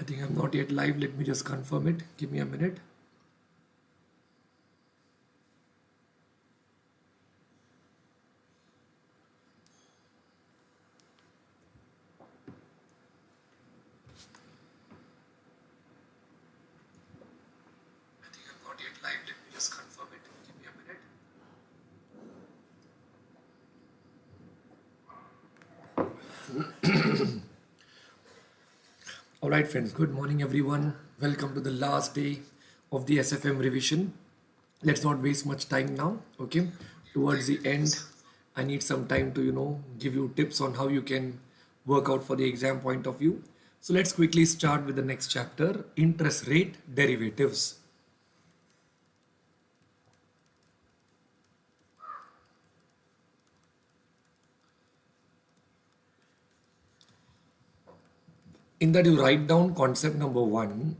I think I'm not yet live. Let me just confirm it. Give me a minute. I think I'm not yet live. Let me just confirm it. Give me a minute. All right, friends. Good morning, everyone. Welcome to the last day of the SFM revision. Let's not waste much time now. Okay. Towards the end, I need some time to give you tips on how you can work out for the exam point of view. So let's quickly start with the next chapter: interest rate derivatives. In that, you write down concept number 1,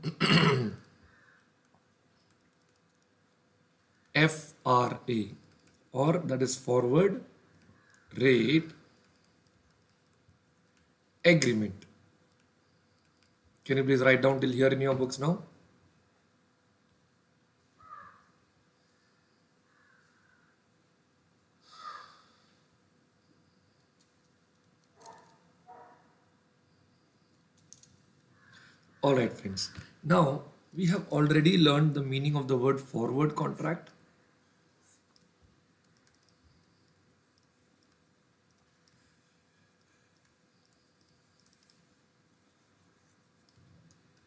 FRA, or that is forward rate agreement. Can you please write down till here in your books now? All right, friends. Now we have already learned the meaning of the word forward contract.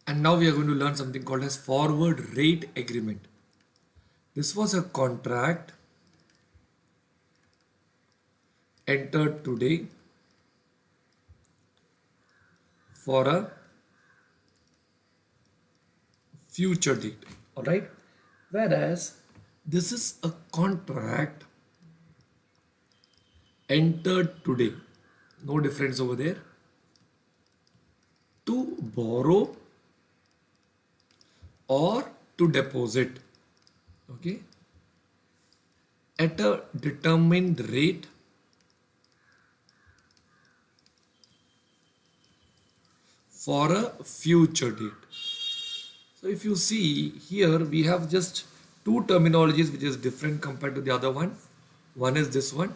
And now we are going to learn something called as forward rate agreement. This was a contract entered today for a future date. All right. Whereas this is a contract entered today. No difference over there. To borrow or to deposit, okay, at a determined rate for a future date. So if you see here, we have just two terminologies which is different compared to the other one. One is this one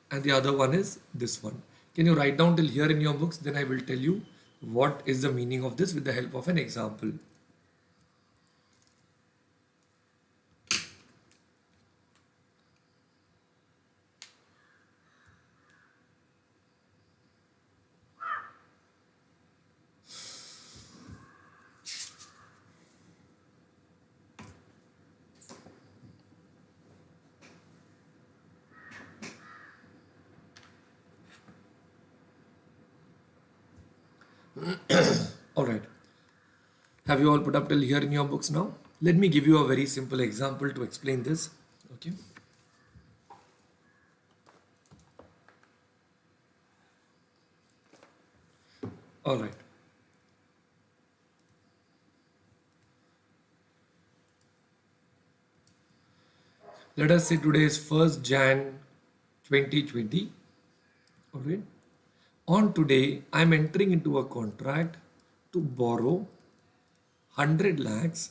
and the other one is this one. Can you write down till here in your books? Then I will tell you what is the meaning of this with the help of an example. All right. Have you all put up till here in your books now? Let me give you a very simple example to explain this. Okay. All right. Let us say today is 1st Jan 2020. All right. On today, I am entering into a contract to borrow 100 lakhs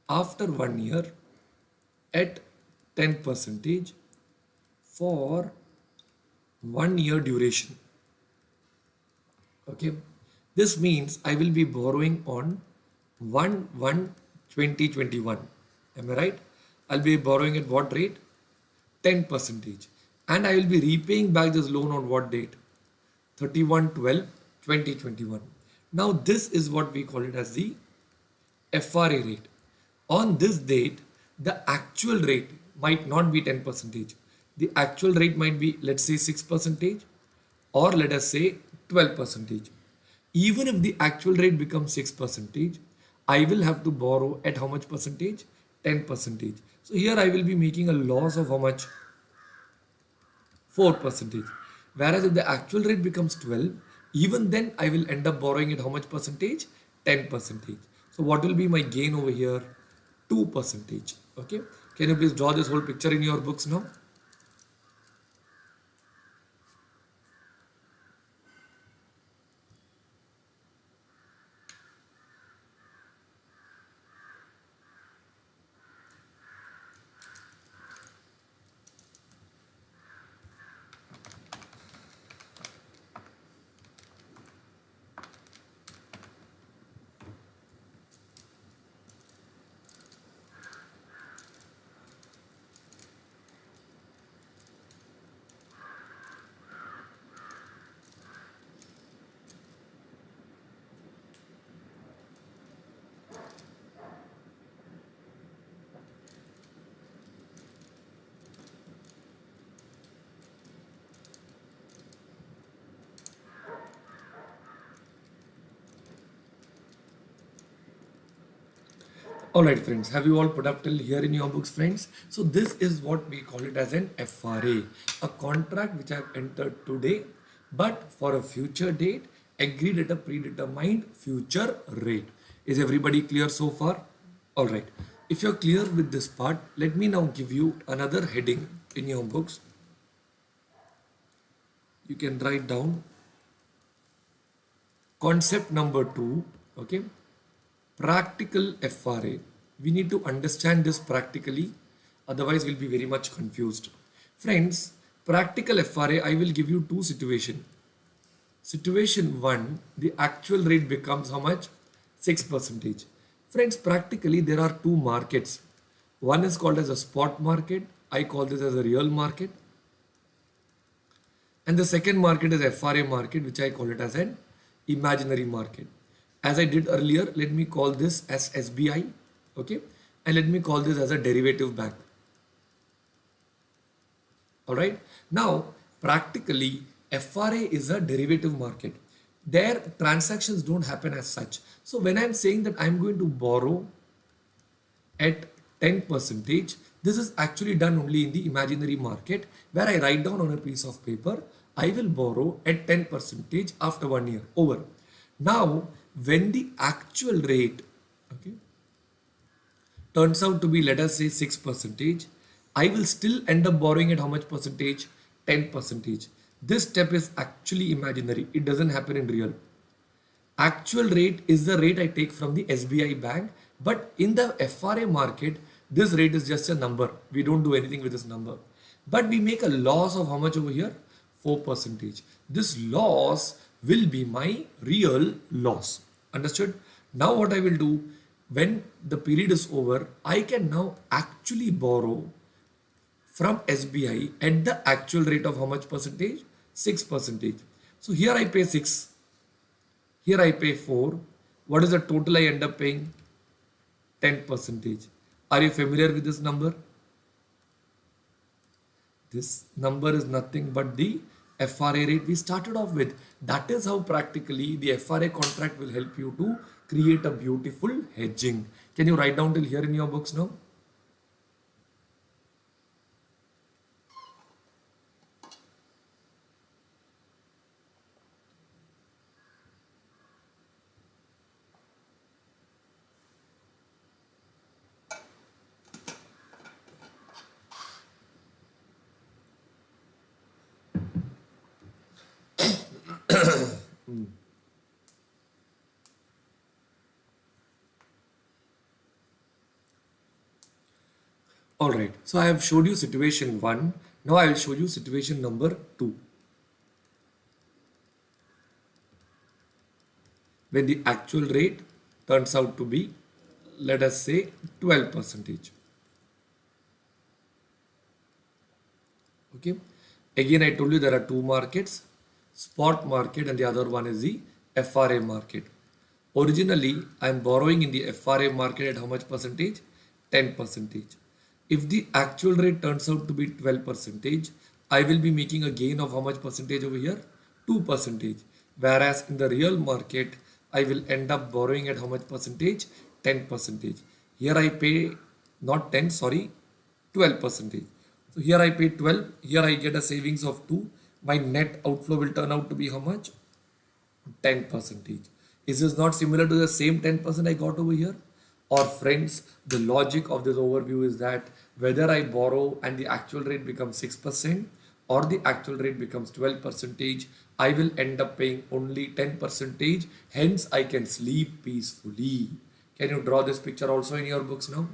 after 1 year at 10% for 1 year duration. Okay. This means I will be borrowing on 1/1/2021. Am I right? I'll be borrowing at what rate? 10%. And I will be repaying back this loan on what date? 31/12/2021. Now this is what we call it as the FRA rate. On this date, the actual rate might not be 10%. The actual rate might be, let's say, 6%, or let us say 12%. Even if the actual rate becomes 6%, I will have to borrow at how much percentage? 10%. So here I will be making a loss of how much? 4%. Whereas if the actual rate becomes 12, even then I will end up borrowing at how much percentage? 10%. So what will be my gain over here? 2%. Okay. Can you please draw this whole picture in your books now? Alright friends, have you all put up till here in your books friends? So this is what we call it as an FRA, a contract which I have entered today but for a future date agreed at a predetermined future rate. Is everybody clear so far? Alright, if you're clear with this part, let me now give you another heading in your books. You can write down concept number 2, okay? Practical FRA. We need to understand this practically, otherwise we'll be very much confused. Friends, practical FRA, I will give you two situations. Situation 1, the actual rate becomes how much? 6%. Friends, practically there are two markets. One is called as a spot market. I call this as a real market. And the second market is FRA market, which I call it as an imaginary market. As I did earlier, let me call this as SBI, okay? And let me call this as a derivative bank. Alright, now practically FRA is a derivative market. Their transactions don't happen as such. So when I'm saying that I'm going to borrow at 10%, this is actually done only in the imaginary market where I write down on a piece of paper, I will borrow at 10% after 1 year over. Now, when the actual rate, okay, turns out to be, let us say 6%, I will still end up borrowing at how much percentage? 10%. This step is actually imaginary. It doesn't happen in real. Actual rate is the rate I take from the SBI bank, but in the FRA market, this rate is just a number. We don't do anything with this number. But we make a loss of how much over here? 4%. This loss will be my real loss. Understood? Now what I will do, when the period is over, I can now actually borrow from SBI at the actual rate of how much percentage? 6%. So here I pay 6. Here I pay 4. What is the total I end up paying? 10%. Are you familiar with this number? This number is nothing but the FRA rate we started off with. That is how practically the FRA contract will help you to create a beautiful hedging. Can you write down till here in your books now? Alright, so I have showed you situation 1. Now I will show you situation number 2. When the actual rate turns out to be, let us say 12%. Okay. Again, I told you there are two markets, spot market and the other one is the FRA market. Originally, I am borrowing in the FRA market at how much percentage? 10%. If the actual rate turns out to be 12%, I will be making a gain of how much percentage over here? 2%. Whereas in the real market, I will end up borrowing at how much percentage? 10%. Here I pay not 10, sorry, 12%. So here I pay 12, here I get a savings of 2. My net outflow will turn out to be how much? 10%. Is this not similar to the same 10% I got over here? Or friends, the logic of this overview is that whether I borrow and the actual rate becomes 6% or the actual rate becomes 12%, I will end up paying only 10%. Hence, I can sleep peacefully. Can you draw this picture also in your books now?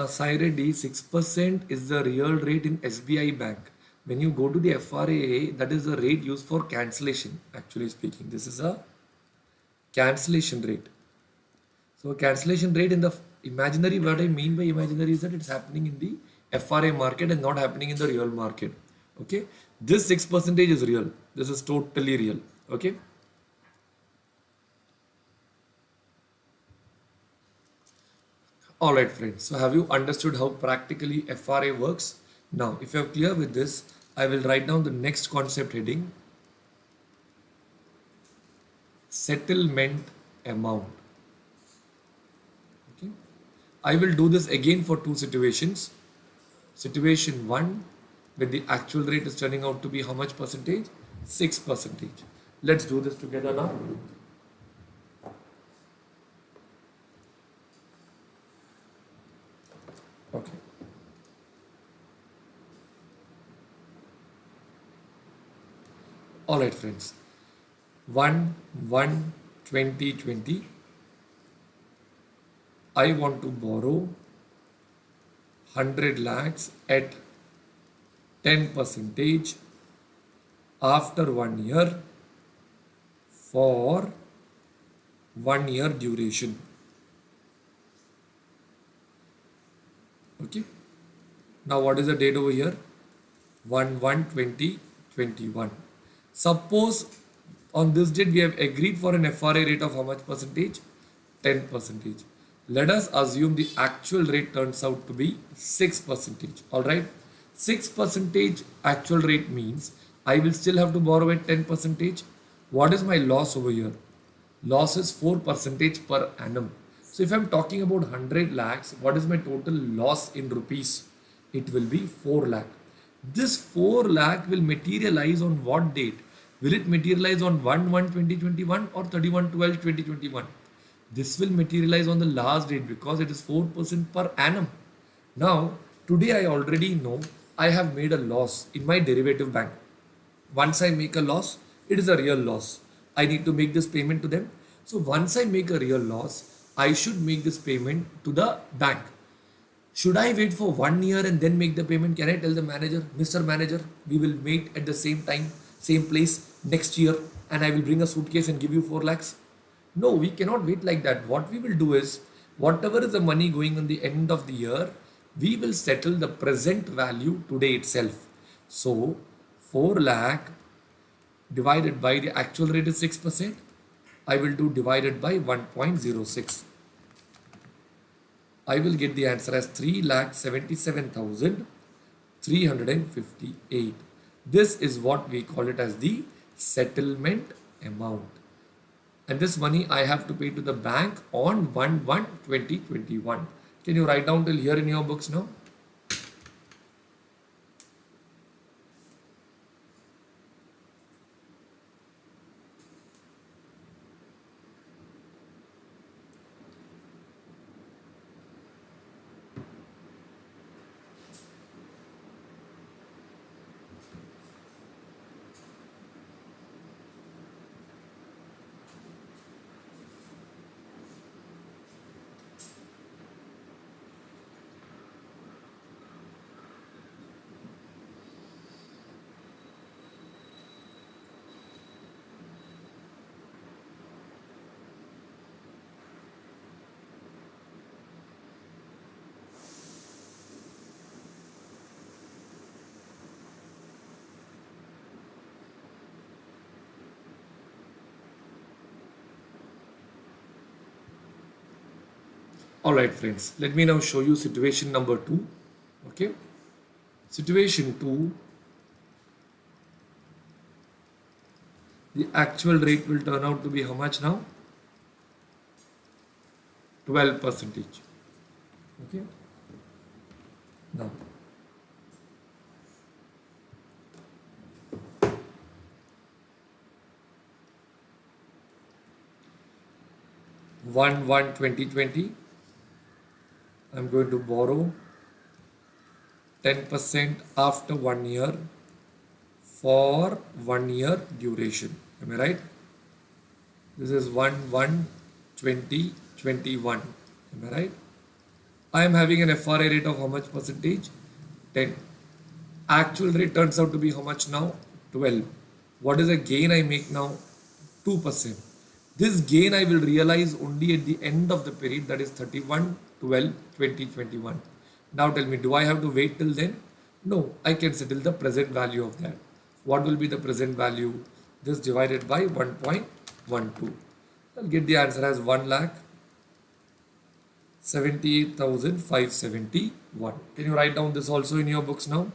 Sire D, 6% is the real rate in SBI bank. When you go to the FRA, that is the rate used for cancellation. Actually speaking, this is a cancellation rate. So cancellation rate in the imaginary, what I mean by imaginary is that it's happening in the FRA market and not happening in the real market. Okay, this 6% is real. This is totally real. Okay. All right, friends. So have you understood how practically FRA works? Now, if you are clear with this, I will write down the next concept heading: settlement amount. Okay. I will do this again for two situations. Situation 1, when the actual rate is turning out to be how much percentage? 6%. Let's do this together now. Okay. All right, friends. 1/1/2020. I want to borrow 100 lakhs at 10% after 1 year for 1 year duration. Okay. Now what is the date over here? 1/1/2021. Suppose on this date we have agreed for an FRA rate of how much percentage? 10%. Let us assume the actual rate turns out to be 6%. Alright. 6% actual rate means I will still have to borrow at 10%. What is my loss over here? Loss is 4% per annum. So if I'm talking about 100 lakhs, what is my total loss in rupees? It will be 4 lakh. This 4 lakh will materialize on what date? Will it materialize on 1/1/2021 or 31/12/2021? This will materialize on the last date because it is 4% per annum. Now, today I already know I have made a loss in my derivative bank. Once I make a loss, it is a real loss. I need to make this payment to them. So once I make a real loss, I should make this payment to the bank. Should I wait for 1 year and then make the payment? Can I tell the manager, Mr. Manager, we will meet at the same time, same place next year, and I will bring a suitcase and give you 4 lakhs? No, we cannot wait like that. What we will do is, whatever is the money going on the end of the year, we will settle the present value today itself. So 4 lakh divided by the actual rate is 6%. I will do divided by 1.06. I will get the answer as 3,77,358. This is what we call it as the settlement amount. And this money I have to pay to the bank on 1/1/2021. Can you write down till here in your books now? All right, friends, let me now show you situation number 2. Okay. Situation 2, the actual rate will turn out to be how much now? 12%. Okay. Now, one 2020, I'm going to borrow 10% after 1 year for 1 year duration. Am I right? This is 1/1/2021. Am I right? I am having an FRA rate of how much percentage? 10. Actual rate turns out to be how much now? 12. What is the gain I make now? 2%. This gain I will realize only at the end of the period, that is 31/12/2021. Now tell me, do I have to wait till then? No, I can settle the present value of that. What will be the present value? This divided by 1.12. I'll get the answer as 1,78,571. Can you write down this also in your books now?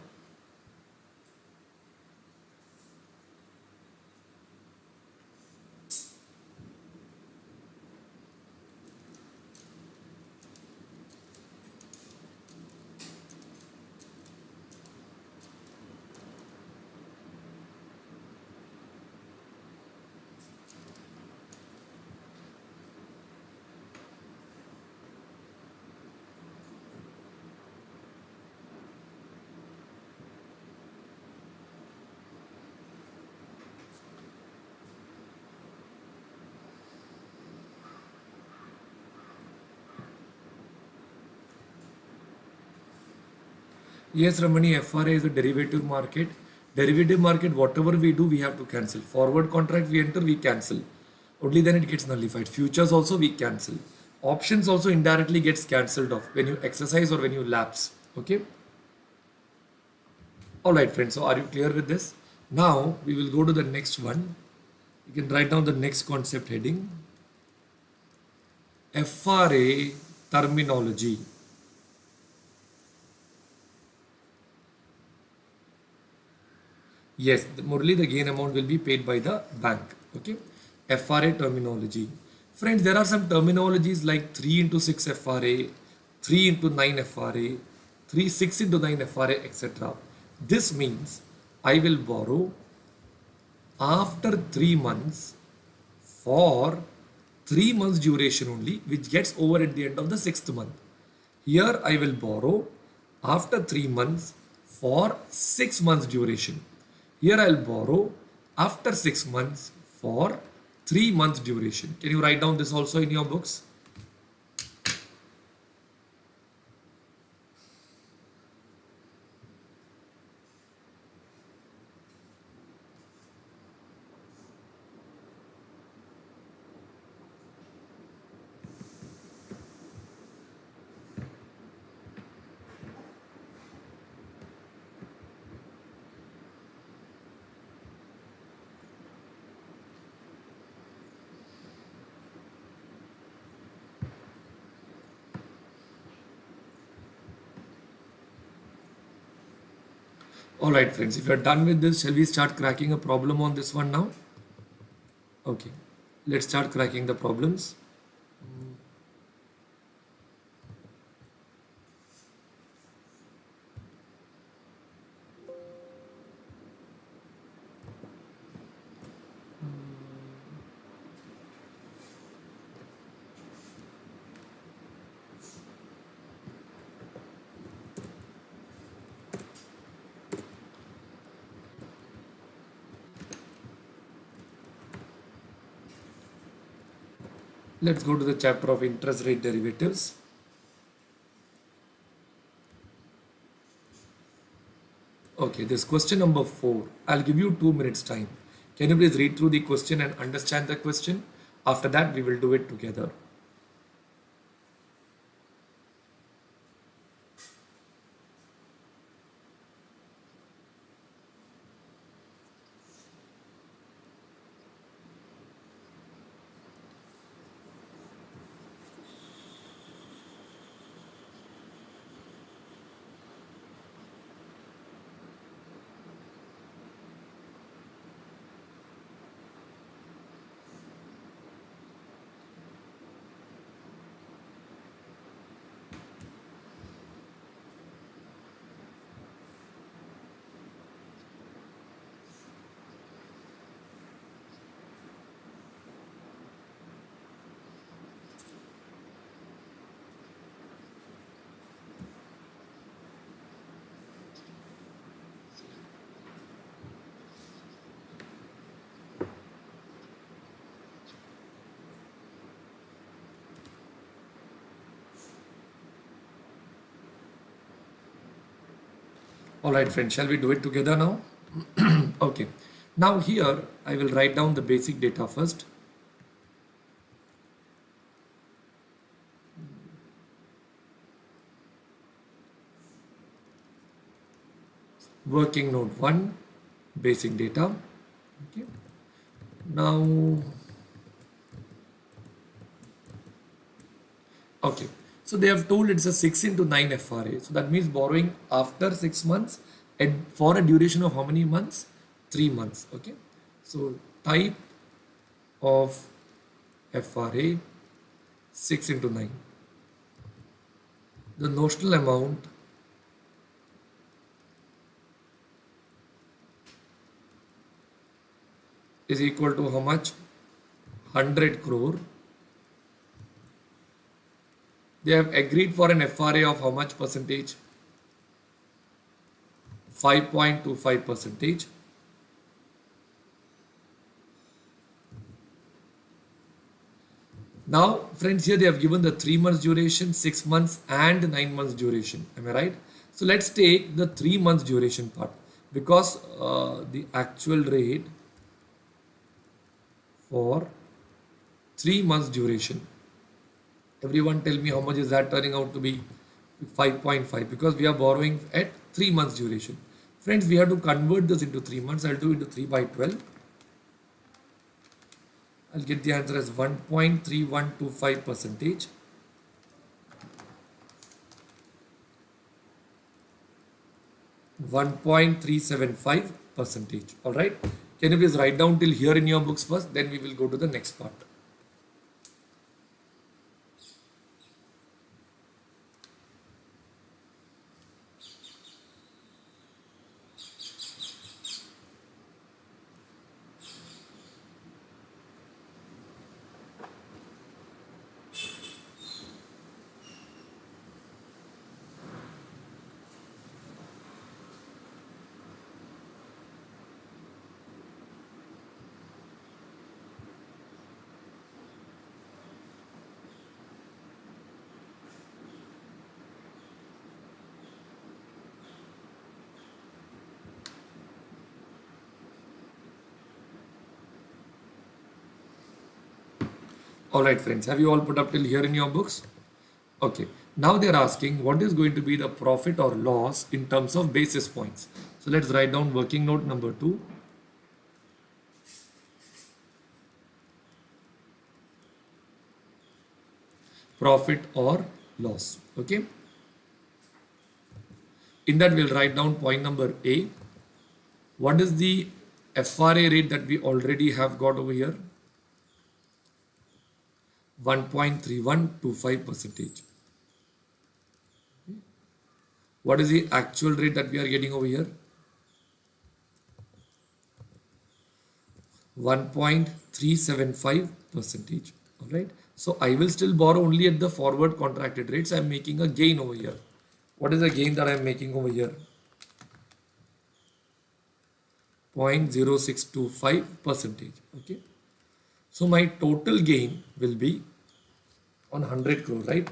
Yes, Ramani, FRA is a derivative market. Derivative market, whatever we do, we have to cancel. Forward contract we enter, we cancel. Only then it gets nullified. Futures also we cancel. Options also indirectly gets cancelled off when you exercise or when you lapse. Okay. Alright friends, so are you clear with this? Now we will go to the next one. You can write down the next concept heading. FRA terminology. Yes, Murali, the gain amount will be paid by the bank. Okay. FRA terminology. Friends, there are some terminologies like 3 into 6 FRA, 3 into 9 FRA, 3, 6 into 9 FRA, etc. This means I will borrow after 3 months for 3 months duration only, which gets over at the end of the 6th month. Here I will borrow after 3 months for 6 months duration. Here I'll borrow after 6 months for 3 months duration. Can you write down this also in your books? Alright friends, if you are done with this, shall we start cracking a problem on this one now? Okay, let's start cracking the problems. Let's go to the chapter of interest rate derivatives. Okay, this question number 4. I'll give you 2 minutes time. Can you please read through the question and understand the question? After that, we will do it together. Alright friends, shall we do it together now? Okay. Now here, I will write down the basic data first. Working note 1, basic data. Okay. Now, okay. So they have told it's a 6 into 9 FRA. So that means borrowing after 6 months and for a duration of how many months? 3 months. Okay. So type of FRA 6 into 9. The notional amount is equal to how much? 100 crore. They have agreed for an FRA of how much percentage? 5.25 percentage. Now, friends, here they have given the 3 months duration, 6 months and 9 months duration. Am I right? So let's take the 3 months duration part because the actual rate for 3 months duration. Everyone tell me how much is that turning out to be? 5.5 because we are borrowing at 3 months duration. Friends, we have to convert this into 3 months. I'll do into 3 by 12. I'll get the answer as 1.3125 percentage. %1.375. All right. Can you please write down till here in your books first? Then we will go to the next part. All right, friends, have you all put up till here in your books? Okay. Now they're asking what is going to be the profit or loss in terms of basis points. So let's write down working note number 2. Profit or loss. Okay. In that we'll write down point number A. What is the FRA rate that we already have got over here? 1.3125 percentage. What is the actual rate that we are getting over here? 1.375 percentage. All right. So I will still borrow only at the forward contracted rates. I'm making a gain over here. What is the gain that I'm making over here? 0.0625 percentage. Okay. So my total gain will be on 100 crore, right?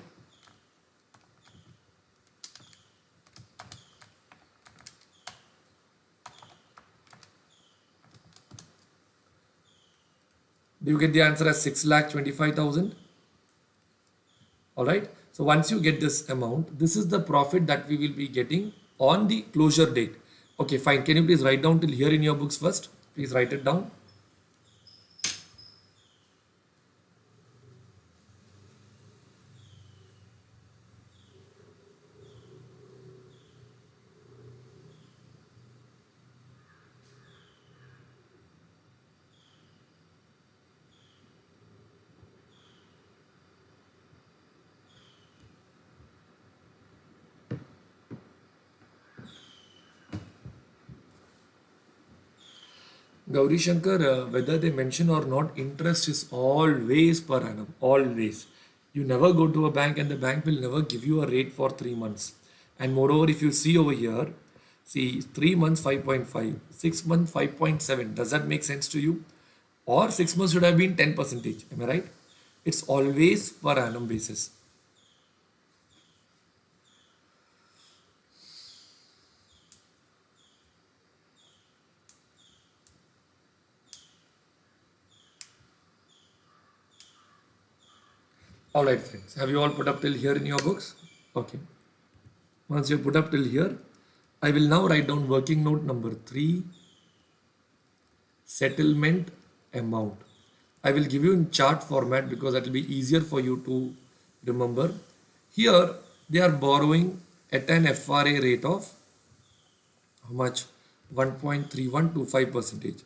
Do you get the answer as 6,25,000? All right. So once you get this amount, this is the profit that we will be getting on the closure date. Okay, fine. Can you please write down till here in your books first? Please write it down. Gauri Shankar, whether they mention or not, interest is always per annum, always. You never go to a bank and the bank will never give you a rate for 3 months. And moreover, if you see over here, see 3 months 5.5, 6 months 5.7. Does that make sense to you? Or 6 months should have been 10 percentage. Am I right? It's always per annum basis. All right, friends. Have you all put up till here in your books? Okay. Once you put up till here, I will now write down working note number 3, settlement amount. I will give you in chart format because that will be easier for you to remember. Here they are borrowing at an FRA rate of how much? 1.3125%.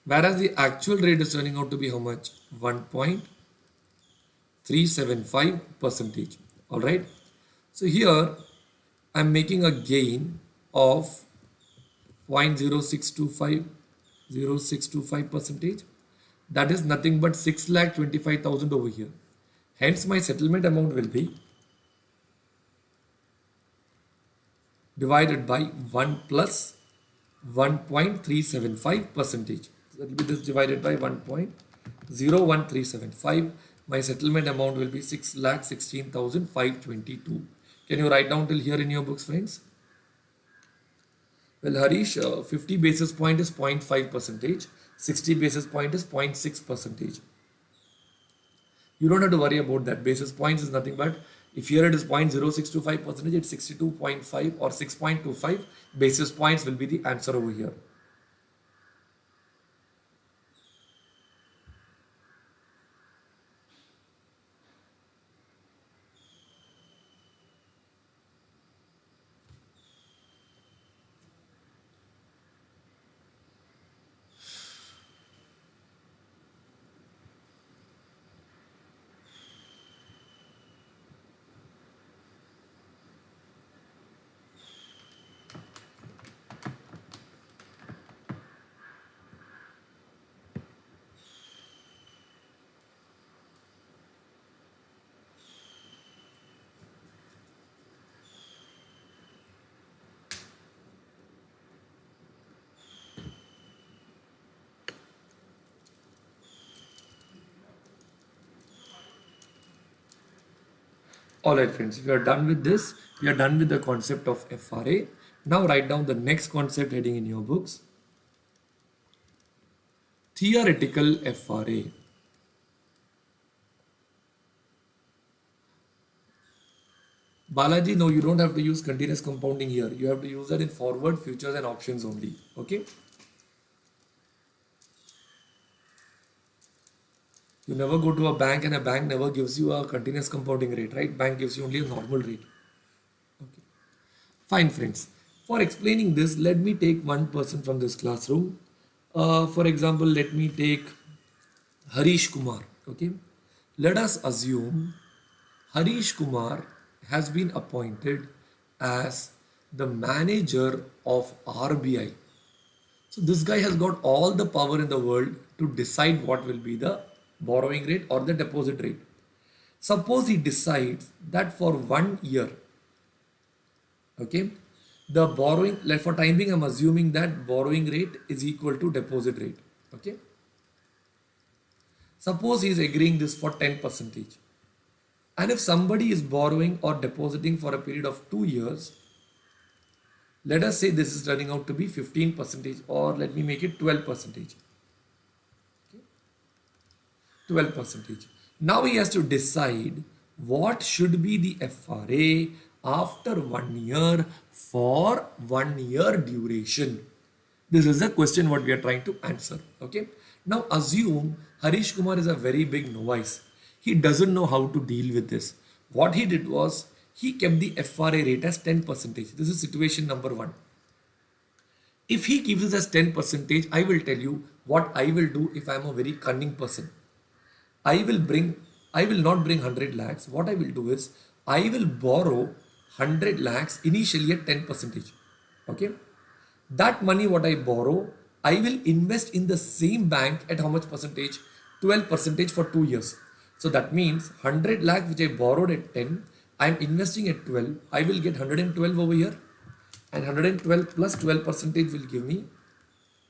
Whereas the actual rate is turning out to be how much? 1.375%. All right. So here I'm making a gain of 0.0625 That is nothing but 6,25,000 over here. Hence my settlement amount will be divided by 1 plus 1.375%. That will be this divided by 1.01375. My settlement amount will be 6,16,522. Can you write down till here in your books, friends? Well, Harish, 50 basis point is 0.5%. 60 basis point is 0.6%. You don't have to worry about that. Basis points is nothing but, if here it is 0.0625%, it's 62.5 or 6.25 basis points will be the answer over here. Alright friends, if you are done with this, we are done with the concept of FRA. Now write down the next concept heading in your books. Theoretical FRA. Balaji, no, you don't have to use continuous compounding here. You have to use that in forward, futures and options only. Okay. You never go to a bank and a bank never gives you a continuous compounding rate, right? Bank gives you only a normal rate. Okay. Fine, friends. For explaining this, let me take one person from this classroom. For example, let me take Harish Kumar. Okay. Let us assume Harish Kumar has been appointed as the manager of RBI. So this guy has got all the power in the world to decide what will be the borrowing rate or the deposit rate. Suppose he decides that for 1 year, okay, the borrowing, like for time being, I'm assuming that borrowing rate is equal to deposit rate. Okay. Suppose he is agreeing this for 10%. And if somebody is borrowing or depositing for a period of 2 years, let us say this is turning out to be 15%, or let me make it 12%. 12%. Now he has to decide what should be the FRA after 1 year for 1 year duration. This is a question what we are trying to answer. Okay. Now assume Harish Kumar is a very big novice. He doesn't know how to deal with this. What he did was he kept the FRA rate as 10%. This is situation number 1. If he gives us as 10%, I will tell you what I will do if I am a very cunning person. I will not bring 100 lakhs. What I will do is I will borrow 100 lakhs initially at 10%. Okay. That money what I borrow, I will invest in the same bank at how much percentage? 12% for 2 years. So that means 100 lakh which I borrowed at 10, I am investing at 12. I will get 112 over here, and 112 plus 12% will give me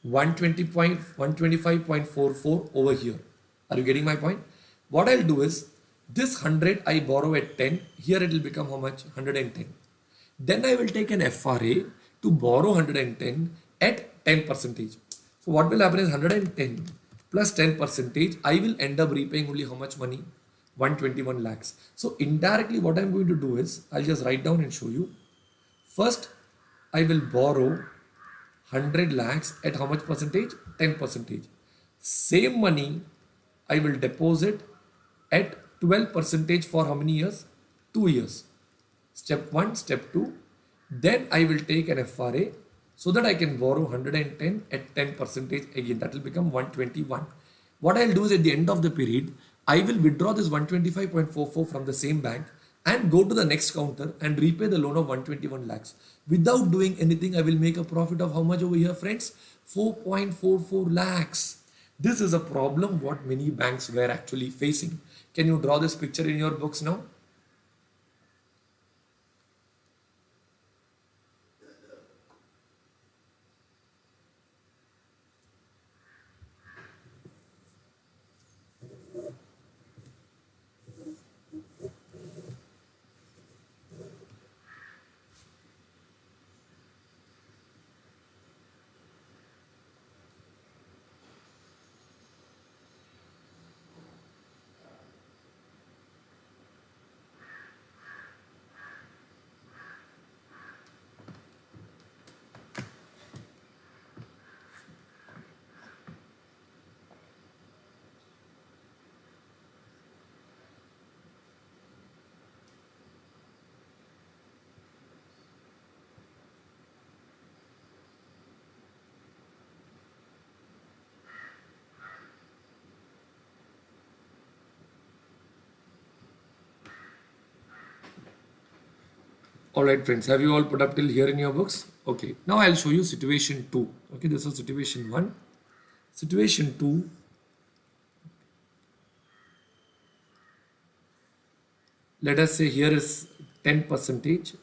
125.44 over here. Are you getting my point? What I'll do is this 100 I borrow at 10. Here it will become how much? 110. Then I will take an FRA to borrow 110 at 10%. So what will happen is 110 plus 10%, I will end up repaying only how much money? 121 lakhs. So indirectly what I'm going to do is, I'll just write down and show you. First, I will borrow 100 lakhs at how much percentage? 10 percentage. Same money I will deposit at 12 percentage for how many years? 2 years. Step 1, step 2. Then I will take an FRA so that I can borrow 110 at 10 percentage again. That will become 121. What I'll do is at the end of the period, I will withdraw this 125.44 from the same bank and go to the next counter and repay the loan of 121 lakhs. Without doing anything, I will make a profit of how much over here, friends? 4.44 lakhs. This is a problem what many banks were actually facing. Can you draw this picture in your books now? Alright friends, have you all put up till here in your books? Okay, now I'll show you situation 2. Okay, this was situation 1. Situation 2, let us say here is 10 percentage.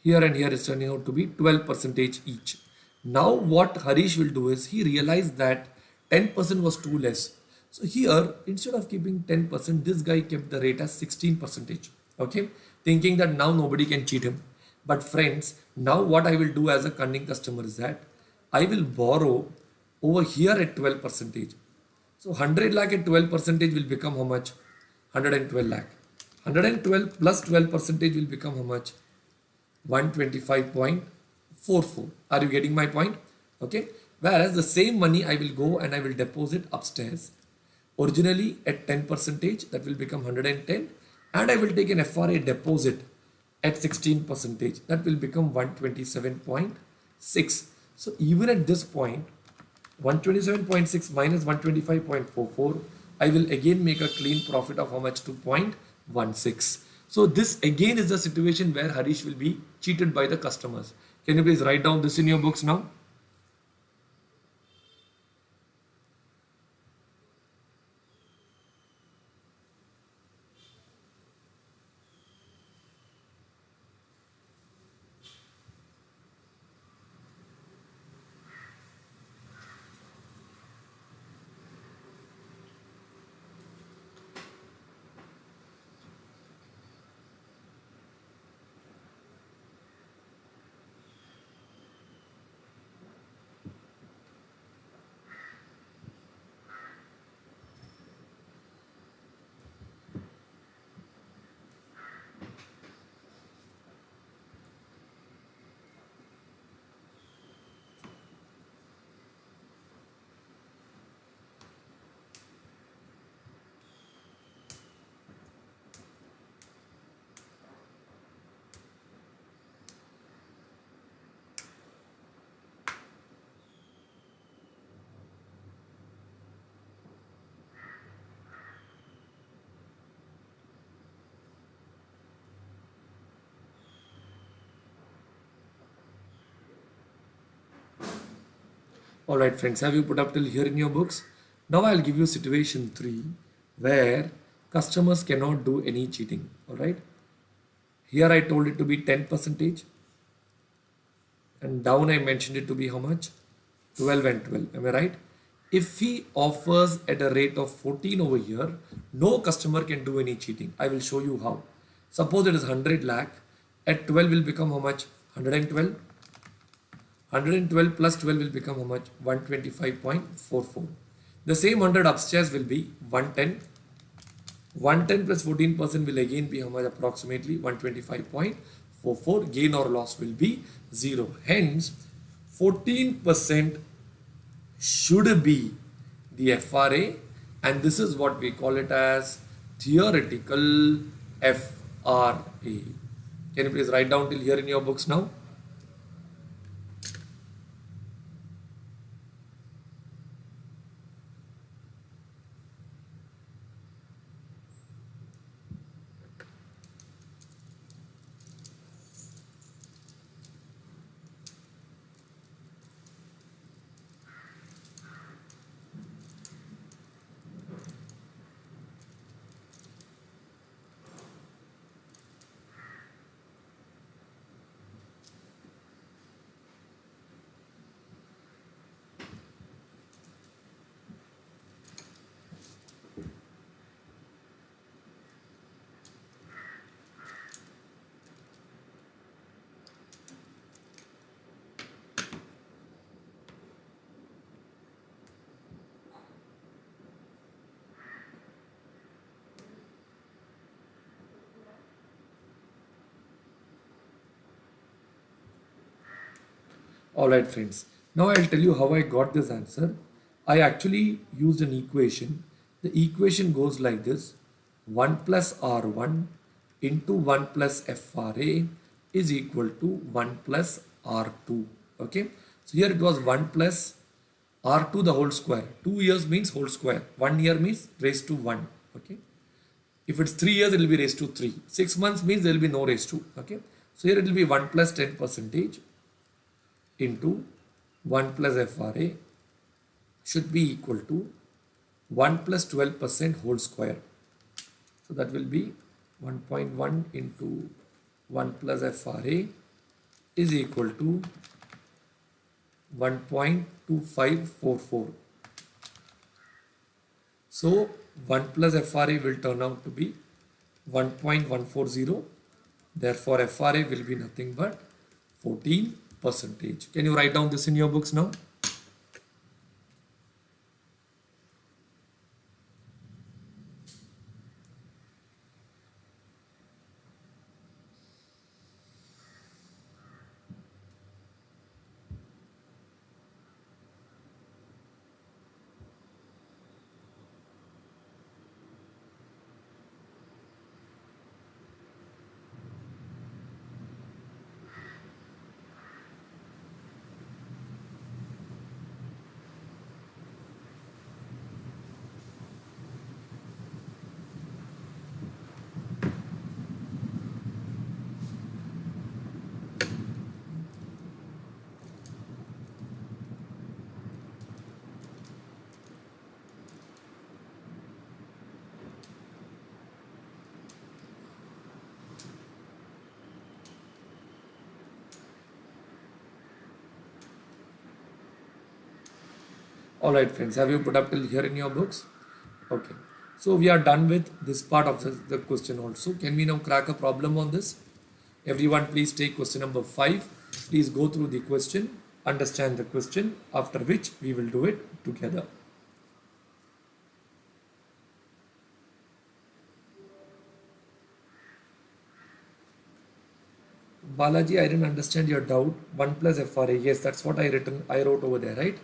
Here and here is turning out to be 12 percentage each. Now what Harish will do is, he realized that 10% was too less. So here, instead of keeping 10%, this guy kept the rate as 16 percentage. Okay, thinking that now nobody can cheat him. But friends, now what I will do as a cunning customer is that I will borrow over here at 12 percentage. So 100 lakh at 12 percentage will become how much? 112 lakh. 112 plus 12 percentage will become how much? 125.44. Are you getting my point? Okay. Whereas the same money I will go and I will deposit upstairs. Originally at 10 percentage, that will become 110. And I will take an FRA deposit at 16 percentage. That will become 127.6. So even at this point, 127.6 minus 125.44, I will again make a clean profit of how much? 2.16. So this again is the situation where Harish will be cheated by the customers. Can you please write down this in your books now? Alright friends, have you put up till here in your books? Now I'll give you situation 3 where customers cannot do any cheating. Alright. Here I told it to be 10 percentage and down I mentioned it to be how much? 12 and 12. Am I right? If he offers at a rate of 14 over here, no customer can do any cheating. I will show you how. Suppose it is 100 lakh. At 12 will become how much? 112. 112 plus 12 will become how much? 125.44. The same 100 upstairs will be 110. 110 plus 14% will again be how much? Approximately 125.44. Gain or loss will be 0. Hence, 14% should be the FRA, and this is what we call it as theoretical FRA. Can you please write down till here in your books now? Alright friends, now I'll tell you how I got this answer. I actually used an equation. The equation goes like this: 1 plus R1 into 1 plus FRA is equal to 1 plus R2. Okay, so here it was 1 plus R2 the whole square. 2 years means whole square. 1 year means raised to 1. Okay, if it's 3 years, it will be raised to 3. 6 months means there will be no raised to. Okay, so here it will be 1 plus 10 percentage into 1 plus FRA should be equal to 1 plus 12% whole square. So that will be 1.1 into 1 plus FRA is equal to 1.2544. So 1 plus FRA will turn out to be 1.140. Therefore, FRA will be nothing but 14%. Can you write down this in your books now? Alright friends, have you put up till here in your books? Okay. So we are done with this part of the question also. Can we now crack a problem on this? Everyone please take question number 5. Please go through the question, understand the question, after which we will do it together. Balaji, I didn't understand your doubt. 1 plus FRA. Yes, that's what I wrote over there, right?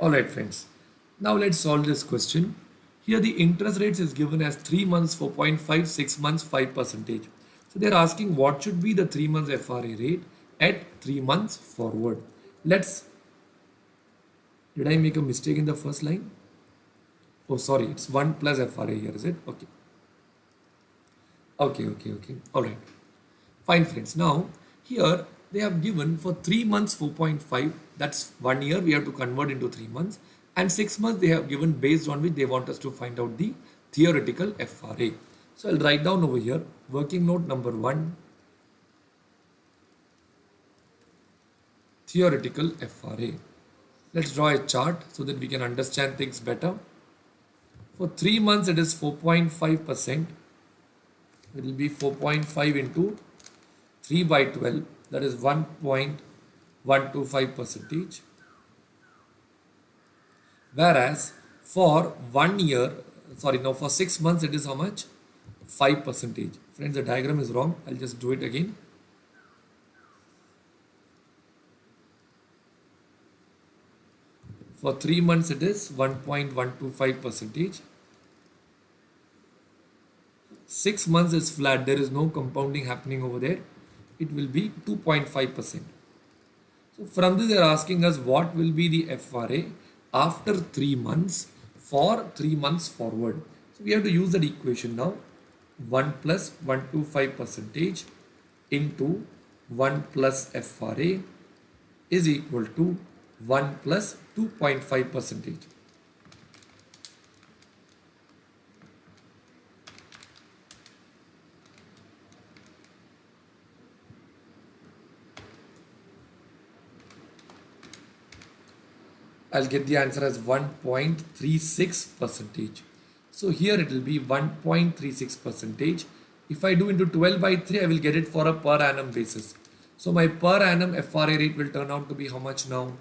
Alright friends, now let's solve this question. Here the interest rates is given as 3 months 4.5, 6 months 5%. So they're asking what should be the 3 months FRA rate at 3 months forward. Did I make a mistake in the first line? Oh sorry, it's 1 plus FRA here, is it? Okay. Okay. Alright. Fine friends. Now here they have given for 3 months 4.5, that's 1 year, we have to convert into 3 months, and 6 months they have given based on which they want us to find out the theoretical FRA. So I'll write down over here working note number 1, theoretical FRA. Let's draw a chart so that we can understand things better. For 3 months it is 4.5%. It will be 4.5 into 3 by 12, that is 1.125 percentage. Whereas for 1 year, for 6 months it is how much? 5 percentage. Friends, the diagram is wrong. I'll just do it again. For 3 months it is 1.125 percentage. 6 months is flat, there is no compounding happening over there. It will be 2.5%. So from this they are asking us what will be the FRA after 3 months for 3 months forward. So we have to use that equation now. 1 plus 125 percentage into 1 plus FRA is equal to 1 plus 2.5 percentage. I'll get the answer as 1.36 percentage. So here it will be 1.36 percentage. If I do into 12 by 3, I will get it for a per annum basis. So my per annum FRA rate will turn out to be how much now?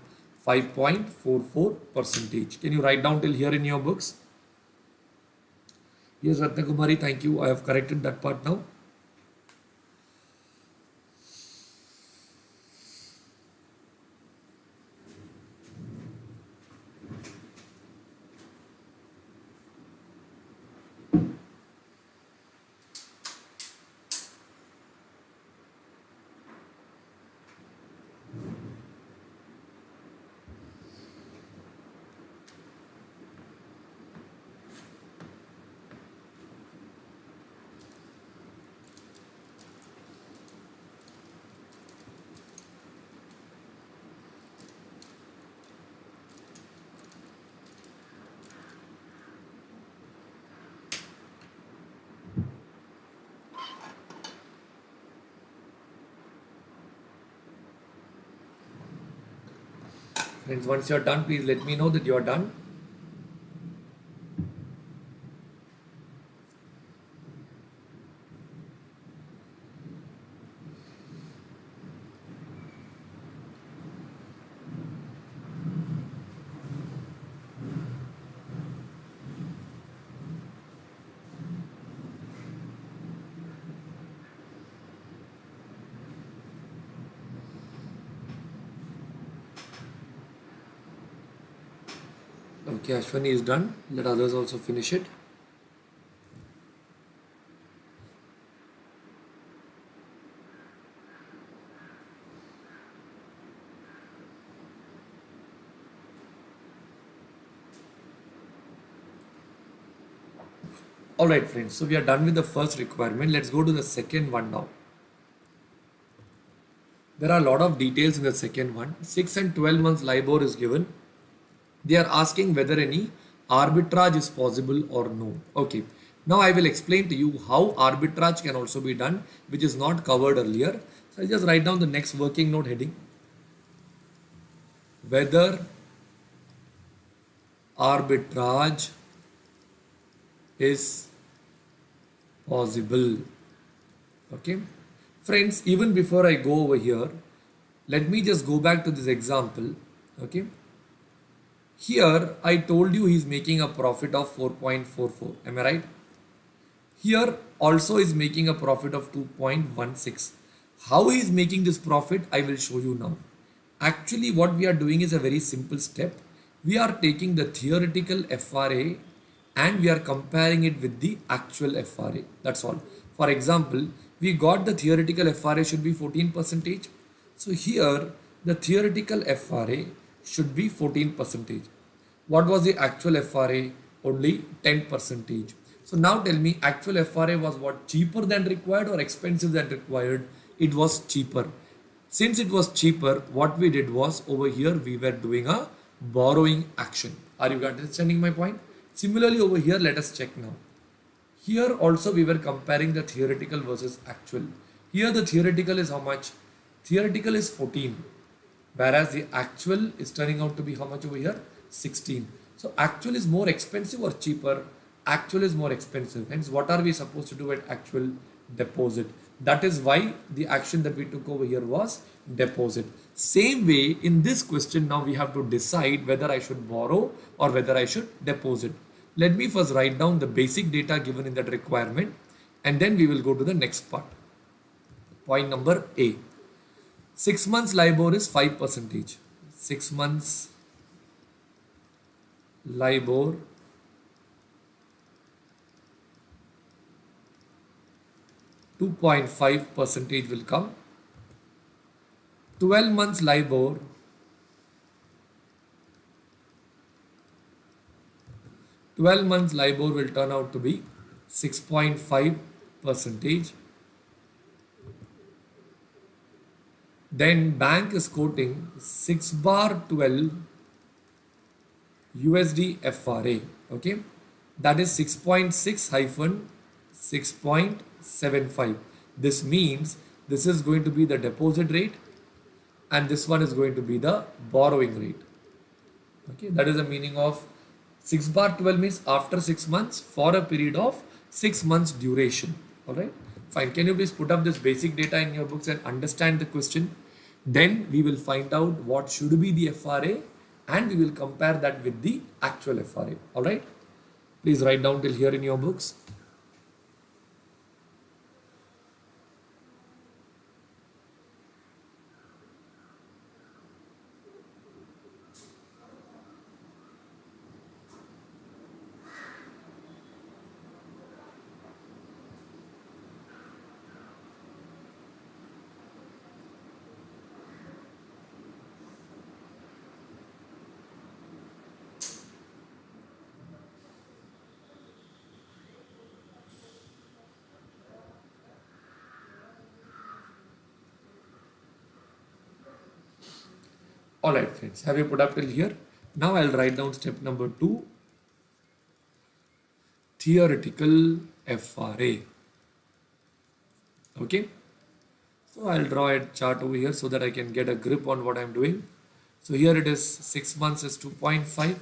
5.44 percentage. Can you write down till here in your books? Yes, Ratna Kumari, thank you. I have corrected that part now. Friends, once you're done, please let me know that you're done. Okay, Ashwani is done. Let others also finish it. Alright friends, so we are done with the first requirement. Let's go to the second one now. There are a lot of details in the second one. 6 and 12 months LIBOR is given. They are asking whether any arbitrage is possible or no. Okay, now I will explain to you how arbitrage can also be done, which is not covered earlier. So I'll just write down the next working note heading. Whether arbitrage is possible. Okay, friends, even before I go over here, let me just go back to this example. Okay, here I told you he's making a profit of 4.44. Am I right? Here also is making a profit of 2.16. How he is making this profit, I will show you now. Actually, what we are doing is a very simple step. We are taking the theoretical FRA and we are comparing it with the actual FRA. That's all. For example, we got the theoretical FRA should be 14%. So here the theoretical FRA should be 14%. What was the actual FRA? Only 10%. So now tell me, actual FRA was what? Cheaper than required or expensive than required? It was cheaper. Since it was cheaper, what we did was over here we were doing a borrowing action. Are you understanding my point? Similarly over here, let us check now. Here also we were comparing the theoretical versus actual. Here the theoretical is how much? Theoretical is 14, whereas the actual is turning out to be how much over here? 16. So actual is more expensive or cheaper? Actual is more expensive. Hence, what are we supposed to do at actual? Deposit. That is why the action that we took over here was deposit. Same way in this question, now we have to decide whether I should borrow or whether I should deposit. Let me first write down the basic data given in that requirement, and then we will go to the next part. Point number A. 6 months LIBOR is 5%. 6 months LIBOR (2.5%) will come. 12 months LIBOR 12 months LIBOR will turn out to be 6.5%. Then bank is quoting 6 bar 12 USD FRA. Okay, that is 6.6 hyphen 6.75. This means this is going to be the deposit rate and this one is going to be the borrowing rate. Okay, that is the meaning of 6 bar 12 means after 6 months for a period of 6 months duration. All right, fine. Can you please put up this basic data in your books and understand the question? Then we will find out what should be the FRA and we will compare that with the actual FRA. All right, please write down till here in your books. All right, friends, have you put up till here? Now I'll write down step number 2, theoretical FRA. Okay, so I'll draw a chart over here so that I can get a grip on what I'm doing. So here it is, 6 months is 2.5.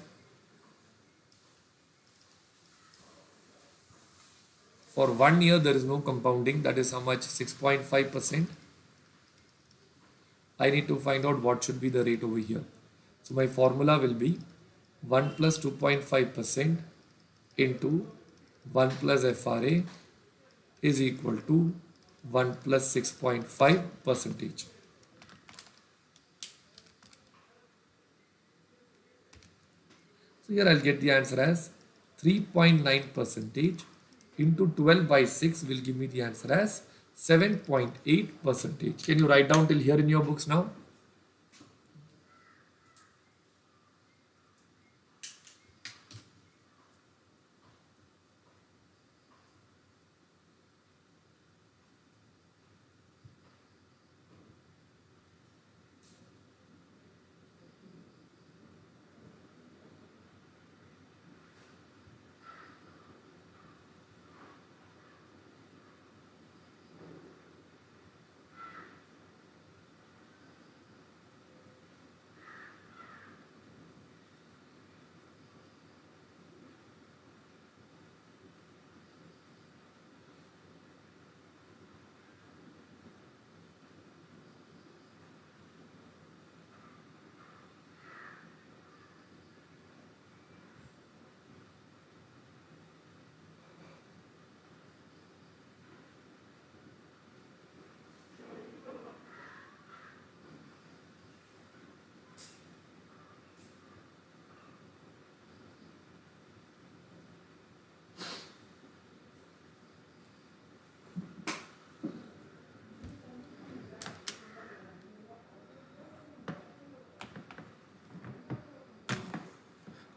For 1 year there is no compounding, that is how much? 6.5%. I need to find out what should be the rate over here. So my formula will be 1 plus 2.5% into 1 plus FRA is equal to 1 plus 6.5%. So here I'll get the answer as 3.9% into 12 by 6 will give me the answer as 7.8%. Can you write down till here in your books now?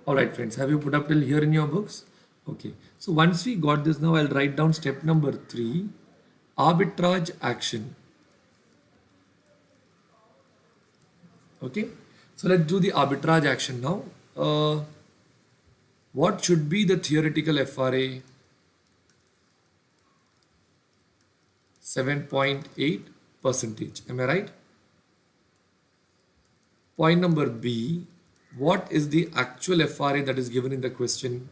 All right, friends, have you put up till here in your books? Okay, so once we got this, now I'll write down step number 3, arbitrage action. Okay, so let's do the arbitrage action now. What should be the theoretical FRA? 7.8 percentage. Am I right? Point number B. What is the actual FRA that is given in the question?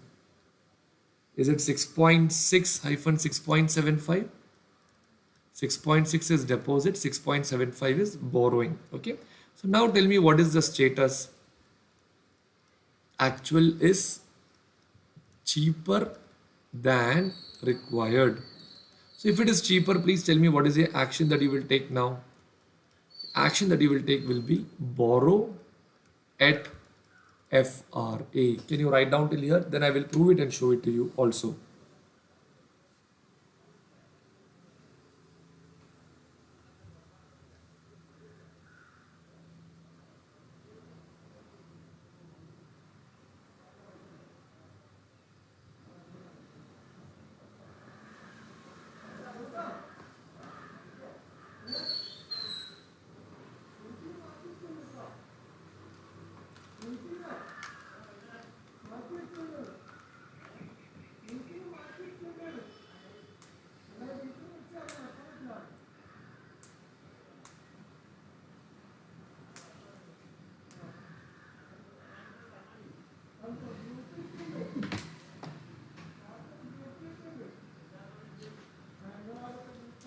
Is it 6.6 hyphen 6.75? 6.6 is deposit, 6.75 is borrowing. Okay. So now tell me what is the status? Actual is cheaper than required. So if it is cheaper, please tell me what is the action that you will take now. Action that you will take will be borrow at FRA. Can you write down till here? Then I will prove it and show it to you also.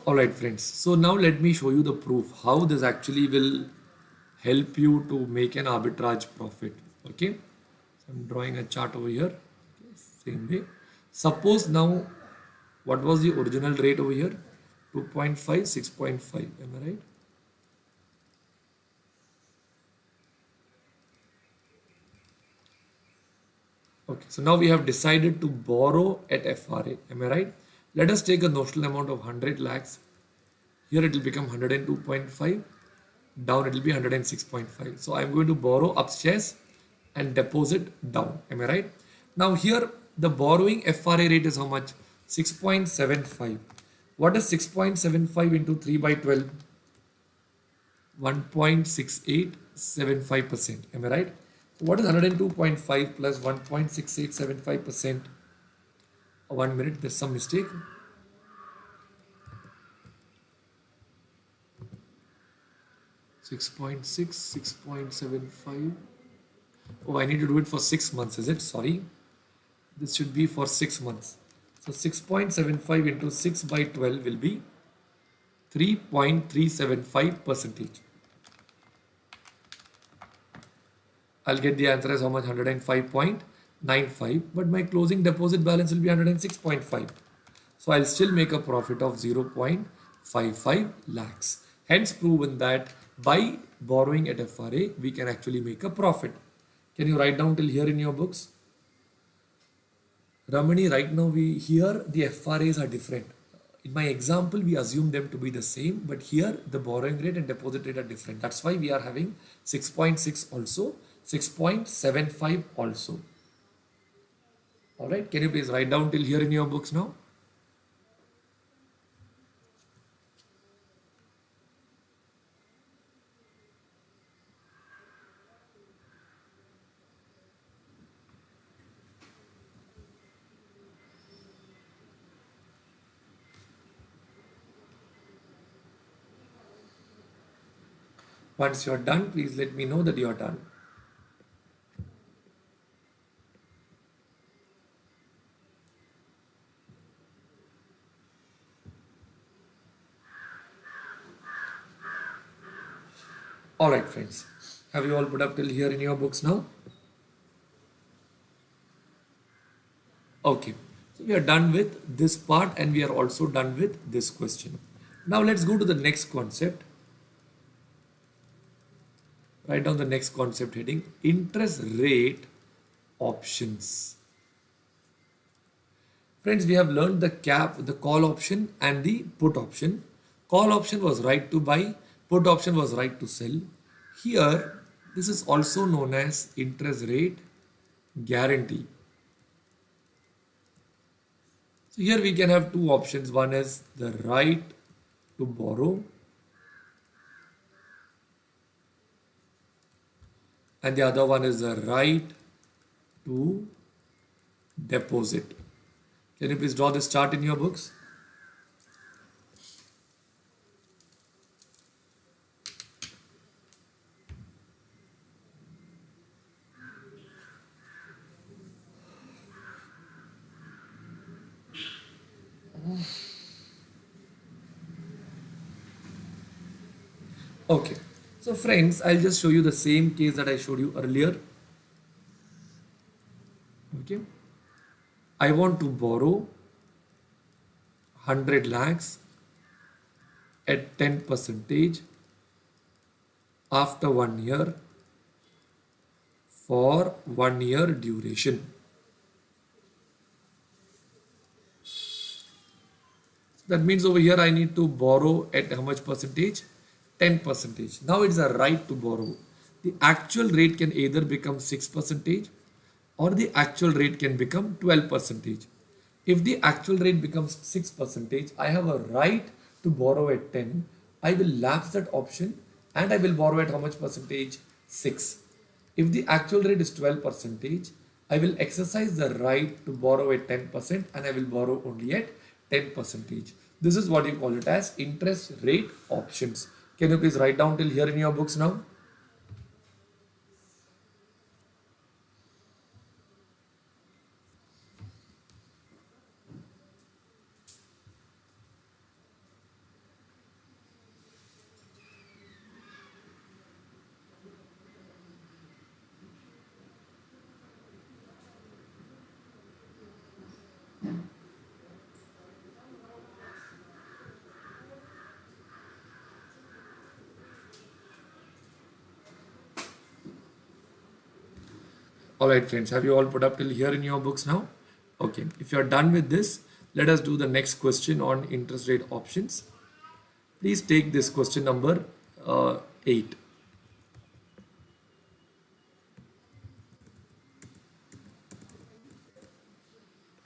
All right, friends. So now let me show you the proof how this actually will help you to make an arbitrage profit. Okay. So I'm drawing a chart over here. Okay, same way. Suppose now, what was the original rate over here? 2.5, 6.5. Am I right? Okay. So now we have decided to borrow at FRA. Am I right? Let us take a notional amount of 100 lakhs. Here it will become 102.5. Down it will be 106.5. So I'm going to borrow upstairs and deposit down. Am I right? Now here the borrowing FRA rate is how much? 6.75. What is 6.75 into 3 by 12? 1.6875%. Am I right? So what is 102.5 plus 1.6875%? 1 minute, there's some mistake. 6.6, 6.75. Oh, I need to do it for 6 months, is it? Sorry. This should be for 6 months. So 6.75 into 6 by 12 will be 3.375 percentage. I'll get the answer as how much? 105.95. But my closing deposit balance will be 106.5. So I'll still make a profit of 0.55 lakhs. Hence proven that by borrowing at FRA, we can actually make a profit. Can you write down till here in your books? Ramani, right now here the FRAs are different. In my example, we assume them to be the same, but here the borrowing rate and deposit rate are different. That's why we are having 6.6 also, 6.75 also. All right, can you please write down till here in your books now? Once you're done, please let me know that you're done. All right, friends. Have you all put up till here in your books now? Okay. So we are done with this part and we are also done with this question. Now let's go to the next concept. Write down the next concept heading, interest rate options. Friends, we have learned the call option and the put option. Call option was right to buy, put option was right to sell. Here, this is also known as interest rate guarantee. So here we can have two options. One is the right to borrow. and the other one is the right to deposit. Can you please draw this chart in your books? Okay. So friends, I'll just show you the same case that I showed you earlier. Okay. I want to borrow 100 lakhs at 10 percentage after 1 year for 1 year duration. That means over here I need to borrow at how much percentage? 10 percentage. Now it's a right to borrow. The actual rate can either become 6 percentage or the actual rate can become 12 percentage. If the actual rate becomes 6 percentage, I have a right to borrow at 10. I will lapse that option and I will borrow at how much percentage? 6. If the actual rate is 12 percentage, I will exercise the right to borrow at 10% and I will borrow only at 10 percentage. This is what you call it as interest rate options. Can you please write down till here in your books now? Alright friends, have you all put up till here in your books now? Okay, if you are done with this, let us do the next question on interest rate options. Please take this question number 8.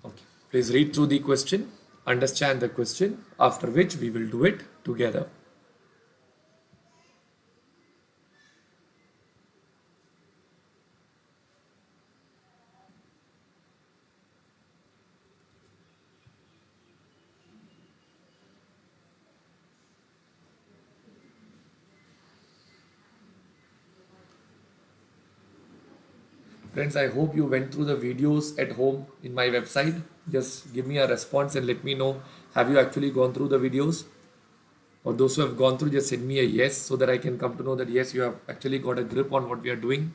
Okay, please read through the question, understand the question, after which we will do it together. Friends, I hope you went through the videos at home in my website. Just give me a response and let me know, have you actually gone through the videos? Or those who have gone through, just send me a yes so that I can come to know that yes, you have actually got a grip on what we are doing.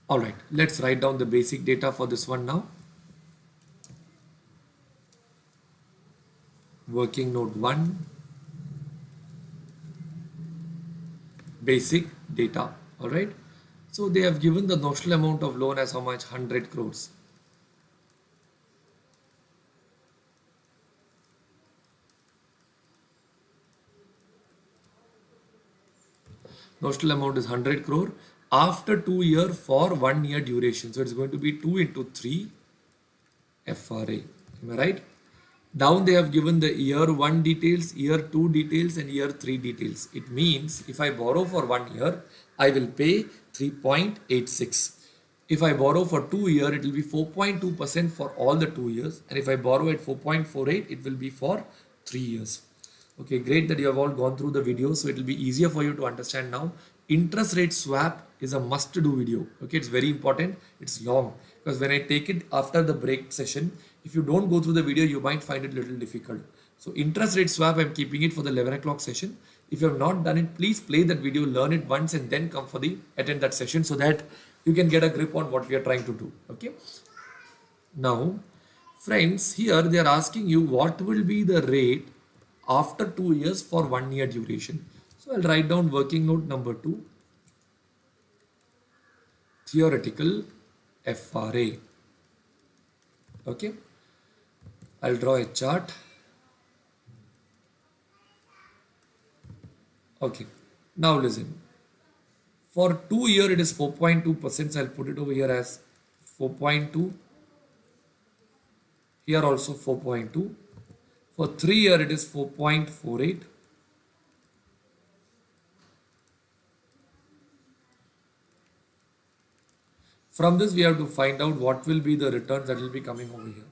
Alright, let's write down the basic data for this one now. Working note 1, basic data. Alright, so they have given the notional amount of loan as how much? 100 crores. Notional amount is 100 crore after 2 year for 1 year duration. So it's going to be 2 into 3 FRA. Am I right? Down they have given the year 1 details, year 2 details and year 3 details. It means if I borrow for 1 year, I will pay 3.86. If I borrow for 2 years, it will be 4.2% for all the 2 years. And if I borrow at 4.48, it will be for 3 years. Okay, great that you have all gone through the video. So it will be easier for you to understand now. Interest rate swap is a must to do video. Okay, it's very important. It's long because when I take it after the break session, if you don't go through the video, you might find it a little difficult. So interest rate swap, I'm keeping it for the 11 o'clock session. If you have not done it, please play that video, learn it once and then come for the attend that session so that you can get a grip on what we are trying to do. Okay. Now, friends, here they are asking you what will be the rate after 2 years for 1 year duration. So I'll write down working note number 2, theoretical FRA. Okay, I'll draw a chart. Okay, now listen. For 2 year it is 4.2%. So I'll put it over here as 4.2. Here also 4.2. For 3 year it is 4.48. From this, we have to find out what will be the returns that will be coming over here.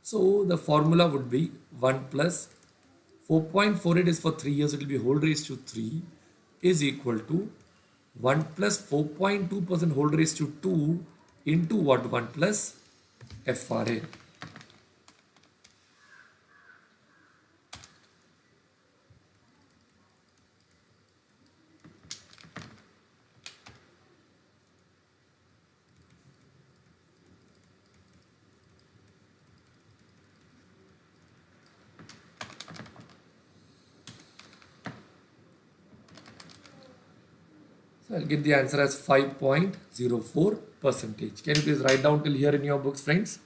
So the formula would be 1 plus 4.48 is for 3 years, it will be whole raised to 3 is equal to 1 plus 4.2% whole raised to 2 into what? 1 plus FRA. So I'll get the answer as 5.04 percentage. Can you please write down till here in your books, friends?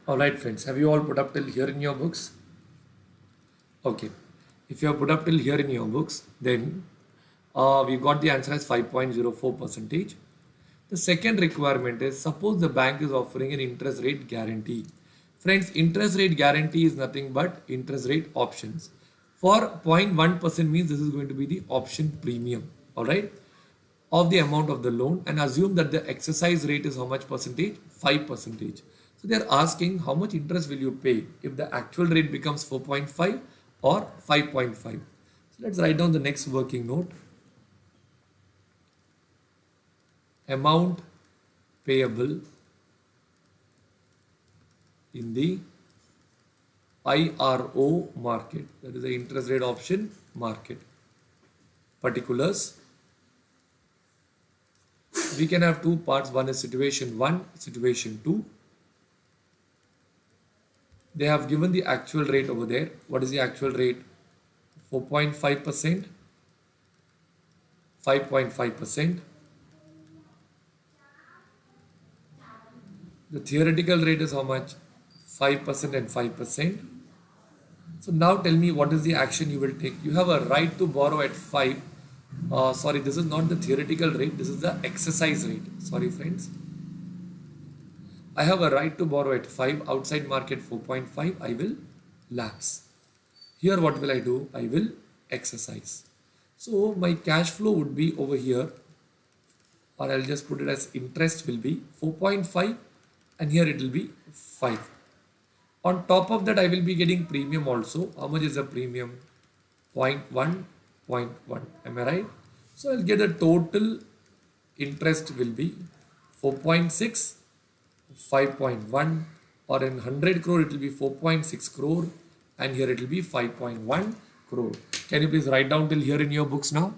Alright friends, have you all put up till here in your books? Okay, if you have put up till here in your books, then we got the answer as 5.04 percentage. The second requirement is, suppose the bank is offering an interest rate guarantee. Friends, interest rate guarantee is nothing but interest rate options. For 0.1% means this is going to be the option premium, alright, of the amount of the loan, and assume that the exercise rate is how much percentage? 5 percentage. So they are asking how much interest will you pay if the actual rate becomes 4.5 or 5.5. So let's write down the next working note. Amount payable in the IRO market, that is the interest rate option market. Particulars. We can have two parts. One is situation 1, situation 2. They have given the actual rate over there. What is the actual rate? 4.5%, 5.5%. The theoretical rate is how much? 5% and 5%. So now tell me what is the action you will take. You have a right to borrow at 5. Sorry, this is not the theoretical rate. This is the exercise rate. Sorry, friends. I have a right to borrow at 5. Outside market 4.5. I will lapse. Here what will I do? I will exercise. So my cash flow would be over here, or I'll just put it as interest will be 4.5 and here it will be 5. On top of that, I will be getting premium also. How much is the premium? 0.1, 0.1. Am I right? So I'll get a total interest will be 4.6, 5.1, or in 100 crore it will be 4.6 crore and here it will be 5.1 crore. Can you please write down till here in your books now?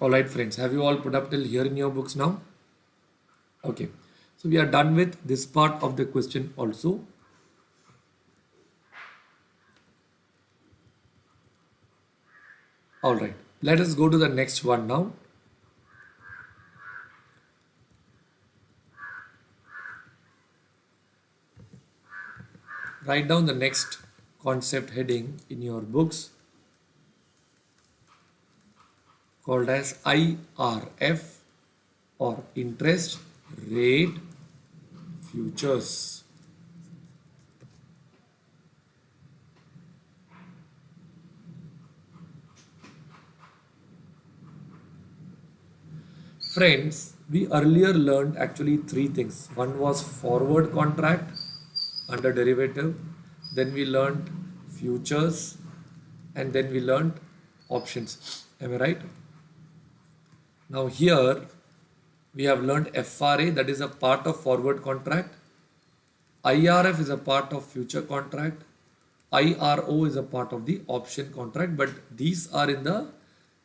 All right, friends, have you all put up till here in your books now? Okay, so we are done with this part of the question also. All right, let us go to the next one now. Write down the next concept heading in your books called as IRF or interest rate futures. Friends, we earlier learned actually three things. One was forward contract under derivative, then we learned futures, and then we learned options. Am I right? Now here we have learned FRA, that is a part of forward contract. IRF is a part of future contract. IRO is a part of the option contract, but these are in the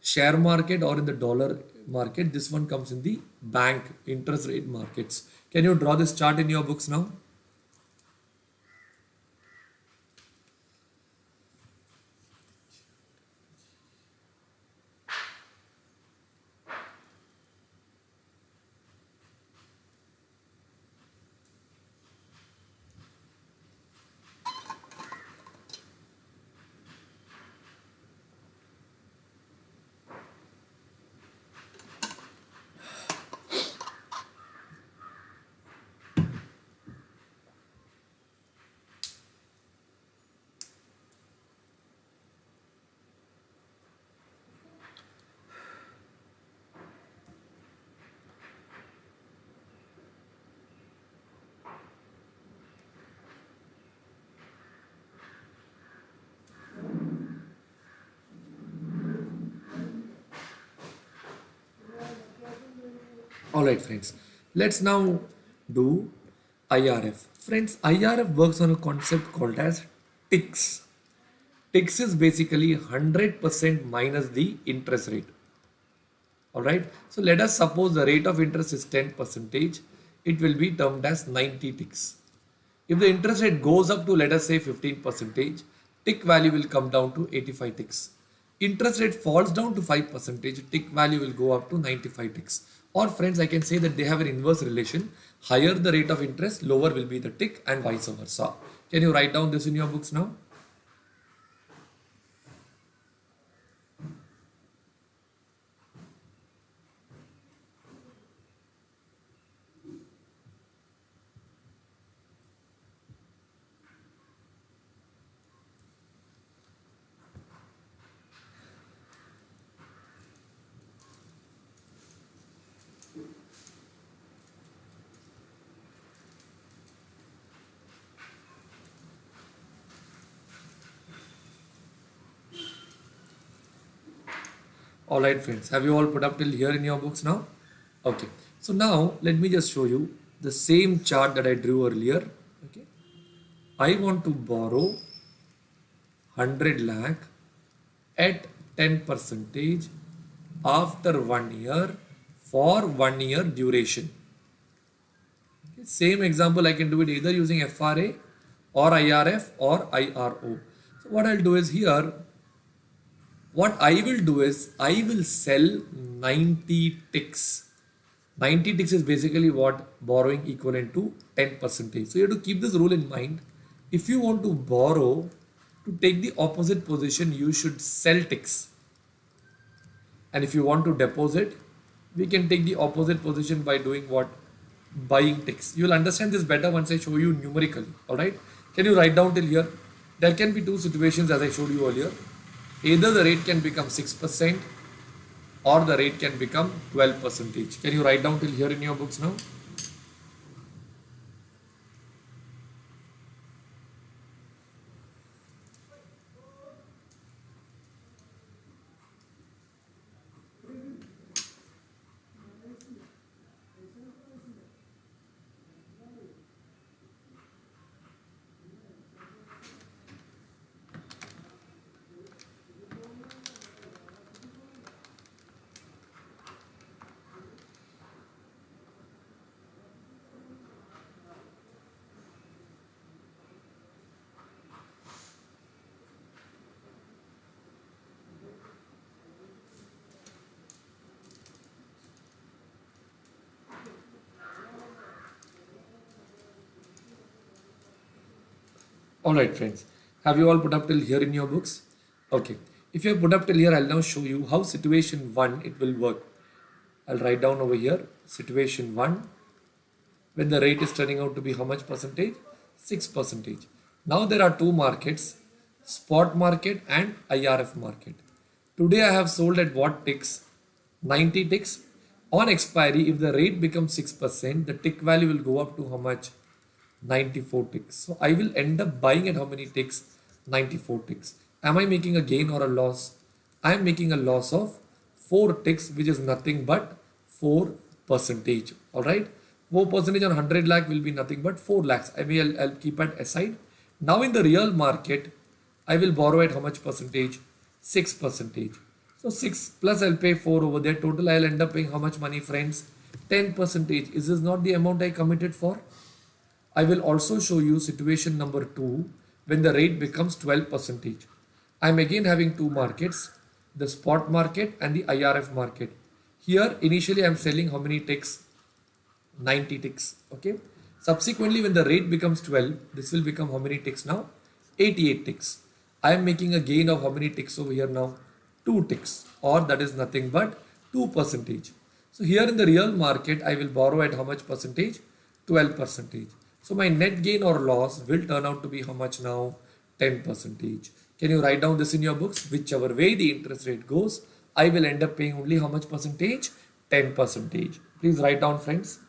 share market or in the dollar market. This one comes in the bank interest rate markets. Can you draw this chart in your books now? All right, friends. Let's now do IRF. Friends, IRF works on a concept called as ticks. Ticks is basically 100% minus the interest rate. All right. So let us suppose the rate of interest is 10 percentage. It will be termed as 90 ticks. If the interest rate goes up to, let us say, 15 percentage, tick value will come down to 85 ticks. Interest rate falls down to 5 percentage, tick value will go up to 95 ticks. Or friends, I can say that they have an inverse relation. Higher the rate of interest, lower will be the tick, and vice versa. Can you write down this in your books now? All right, friends. Have you all put up till here in your books now? Okay. So now let me just show you the same chart that I drew earlier. Okay. I want to borrow 100 lakh at 10 percentage after 1 year for 1 year duration. Okay. Same example, I can do it either using FRA or IRF or IRO. So what I'll do is here, what I will do is I will sell 90 ticks. 90 ticks is basically what borrowing equivalent to 10 percentage. So you have to keep this rule in mind. If you want to borrow to take the opposite position, you should sell ticks. And if you want to deposit, we can take the opposite position by doing what? Buying ticks. You will understand this better once I show you numerically. Alright. Can you write down till here? There can be two situations as I showed you earlier. Either the rate can become 6% or the rate can become 12 percentage. Can you write down till here in your books now? Alright friends, have you all put up till here in your books? Okay, if you have put up till here, I'll now show you how situation 1 it will work. I'll write down over here situation 1 when the rate is turning out to be how much percentage? 6 percentage. Now there are two markets, spot market and IRF market. Today I have sold at what ticks? 90 ticks. On expiry, if the rate becomes 6%, the tick value will go up to how much? 94 ticks. So I will end up buying at how many ticks? 94 ticks. Am I making a gain or a loss? I am making a loss of 4 ticks, which is nothing but 4 percentage. Alright. 4 percentage on 100 lakh will be nothing but 4 lakhs. I'll keep it aside. Now in the real market, I will borrow at how much percentage? 6 percentage. So 6 plus I'll pay 4 over there. Total I'll end up paying how much money, friends? 10 percentage. Is this not the amount I committed for? I will also show you situation number 2 when the rate becomes 12 percentage. I'm again having two markets, the spot market and the IRF market. Here initially I'm selling how many ticks? 90 ticks. Okay. Subsequently when the rate becomes 12, this will become how many ticks now? 88 ticks. I am making a gain of how many ticks over here now? 2 ticks, or that is nothing but 2 percentage. So here in the real market I will borrow at how much percentage? 12 percentage. So my net gain or loss will turn out to be how much now? 10 percentage. Can you write down this in your books? Whichever way the interest rate goes, I will end up paying only how much percentage? 10 percentage. Please write down, friends.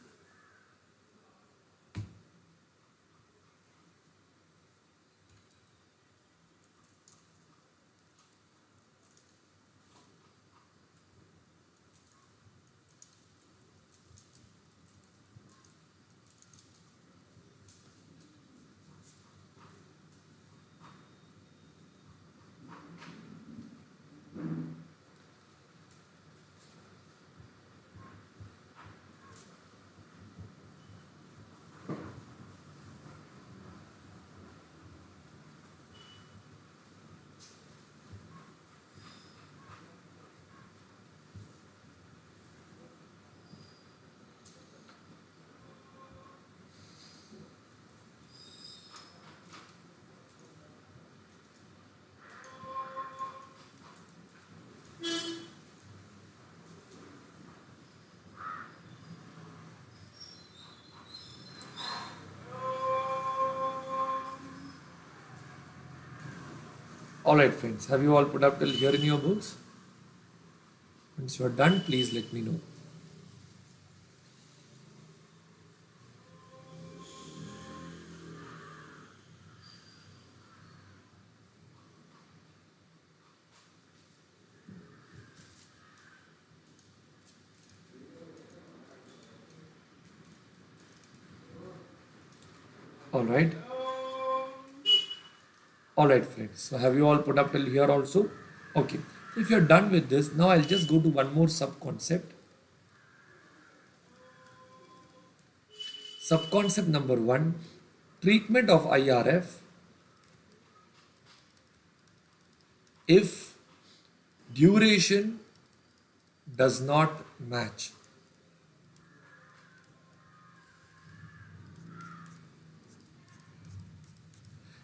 Alright friends, have you all put up till here in your books? Once you are done, please let me know. Alright. Alright friends, so have you all put up till here also? Okay, so if you're done with this, now I'll just go to one more sub-concept. Sub-concept number 1, treatment of IRF if duration does not match.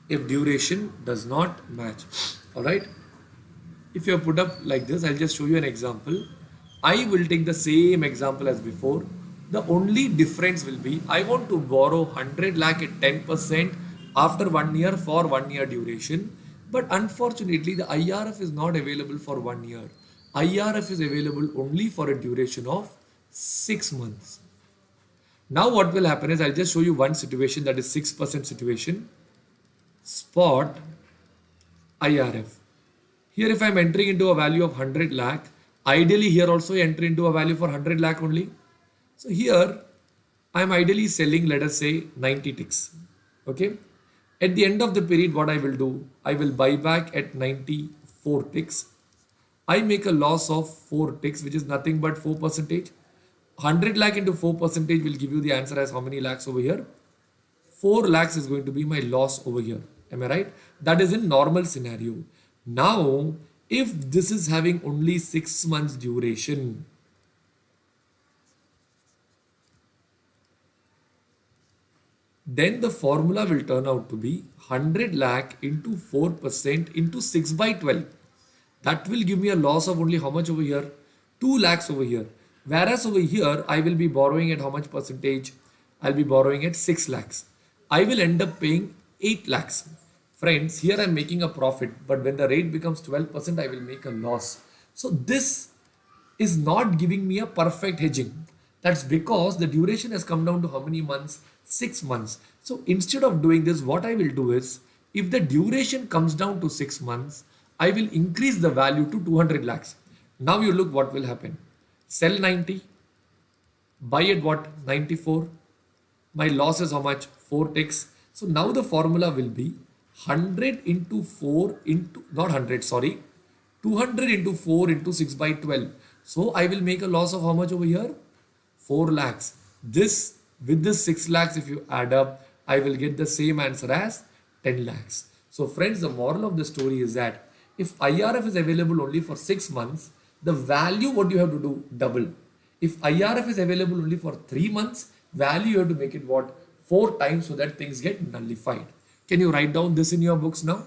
If duration does not match. Alright. If you have put up like this, I'll just show you an example. I will take the same example as before. The only difference will be I want to borrow 100 lakh at 10% after 1 year for 1 year duration. But unfortunately, the IRF is not available for 1 year. IRF is available only for a duration of 6 months. Now what will happen is I'll just show you one situation, that is 6% situation. Spot IRF. Here if I am entering into a value of 100 lakh, ideally here also I enter into a value for 100 lakh only. So here I am ideally selling, let us say 90 ticks. Okay. At the end of the period, what I will do, I will buy back at 94 ticks. I make a loss of 4 ticks, which is nothing but 4 percentage. 100 lakh into 4 percentage will give you the answer as how many lakhs over here? 4 lakhs is going to be my loss over here. Am I right? That is in normal scenario. Now, if this is having only 6 months duration, then the formula will turn out to be 100 lakh into 4% into 6 by 12. That will give me a loss of only how much over here? 2 lakhs over here. Whereas over here, I will be borrowing at how much percentage? I'll be borrowing at 6 lakhs. I will end up paying 8 lakhs. Friends, here I'm making a profit, but when the rate becomes 12%, I will make a loss. So this is not giving me a perfect hedging. That's because the duration has come down to how many months? 6 months. So instead of doing this, what I will do is, if the duration comes down to 6 months, I will increase the value to 200 lakhs. Now you look what will happen. Sell 90, buy at what? 94. My loss is how much? 4 ticks. So now the formula will be 100 into 4 into, not 100, sorry, 200 into 4 into 6 by 12. So I will make a loss of how much over here? 4 lakhs. This, with this 6 lakhs, if you add up, I will get the same answer as 10 lakhs. So friends, the moral of the story is that if IRF is available only for 6 months, the value what you have to do? Double. If IRF is available only for 3 months, value you have to make it what? 4 times so that things get nullified. Can you write down this in your books now?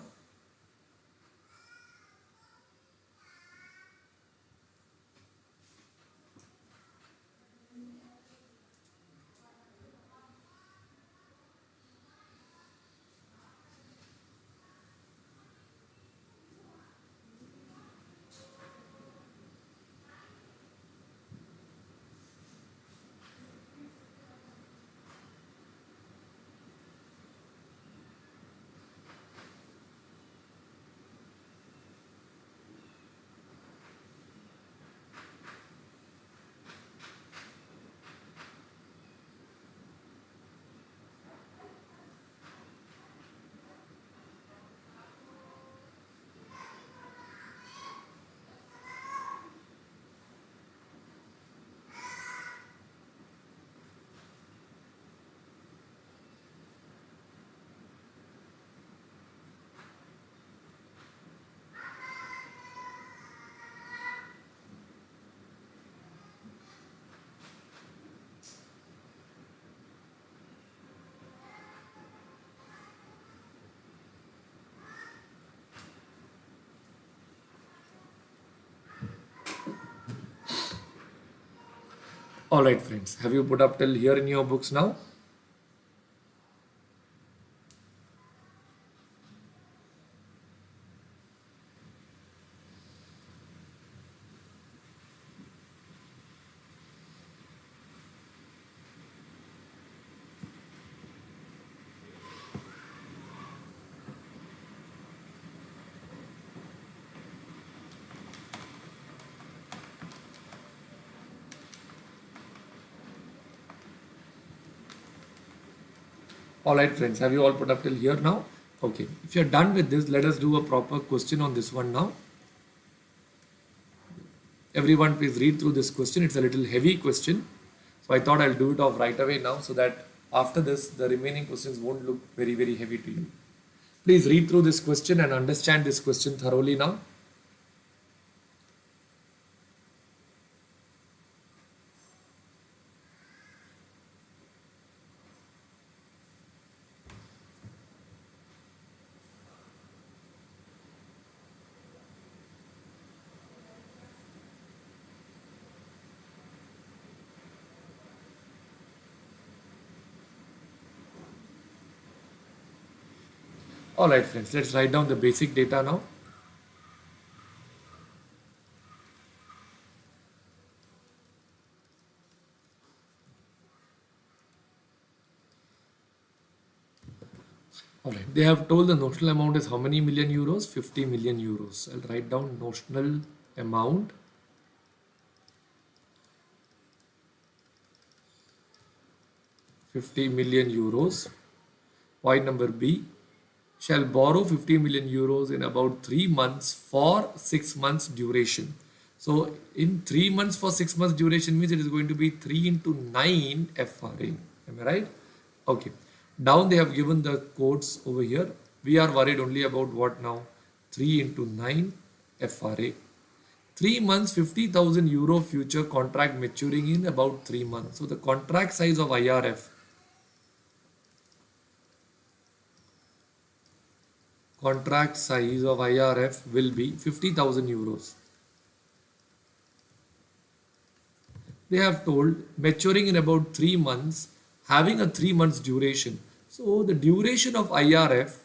Alright friends, have you put up till here in your books now? Alright friends, have you all put up till here now? Okay, if you're done with this, let us do a proper question on this one now. Everyone please read through this question. It's a little heavy question. So I thought I'll do it off right away now so that after this, the remaining questions won't look very, very heavy to you. Please read through this question and understand this question thoroughly now. Alright friends, let's write down the basic data now. Alright, they have told the notional amount is how many million euros? 50 million euros. I'll write down notional amount. €50 million. Point number B, shall borrow 50 million euros in about 3 months for 6 months duration. So in 3 months for 6 months duration means it is going to be 3 into 9 FRA. Am I right? Okay. Down they have given the codes over here. We are worried only about what now? 3 into 9 FRA. 3 months, 50,000 euro future contract maturing in about 3 months. So the contract size of IRF contract size of IRF will be 50,000 euros. They have told maturing in about 3 months, having a 3 months duration. So the duration of IRF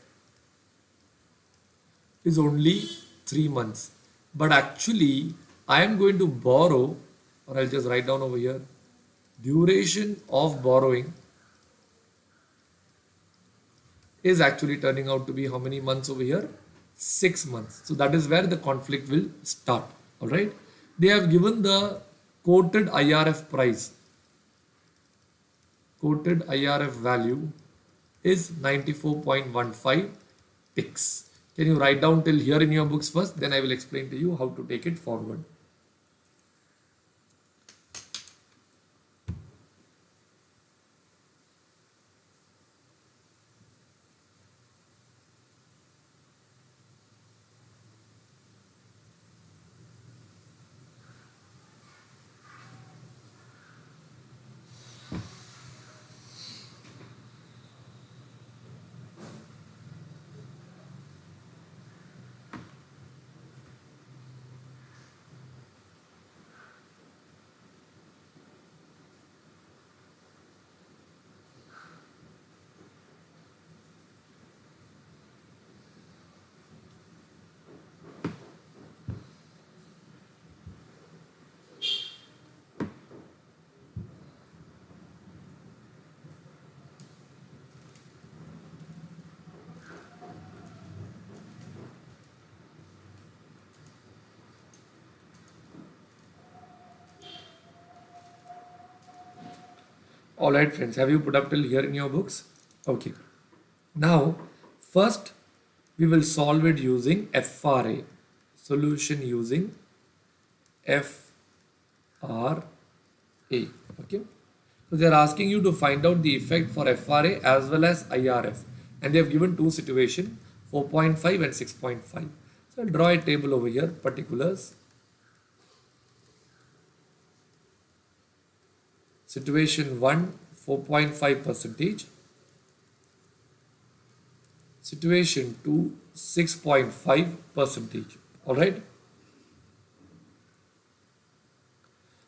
is only 3 months. But actually, I am going to borrow, or I'll just write down over here, duration of borrowing is actually turning out to be how many months over here? 6 months. So that is where the conflict will start. All right. They have given the quoted IRF price. Quoted IRF value is 94.15 ticks. Can you write down till here in your books first? Then I will explain to you how to take it forward. Alright friends, have you put up till here in your books? Okay. Now, first we will solve it using FRA. Solution using FRA. Okay. So they are asking you to find out the effect for FRA as well as IRF. And they have given two situations, 4.5 and 6.5. So I'll draw a table over here, particulars. Situation 1, 4.5 percentage. Situation 2, 6.5 percentage. Alright.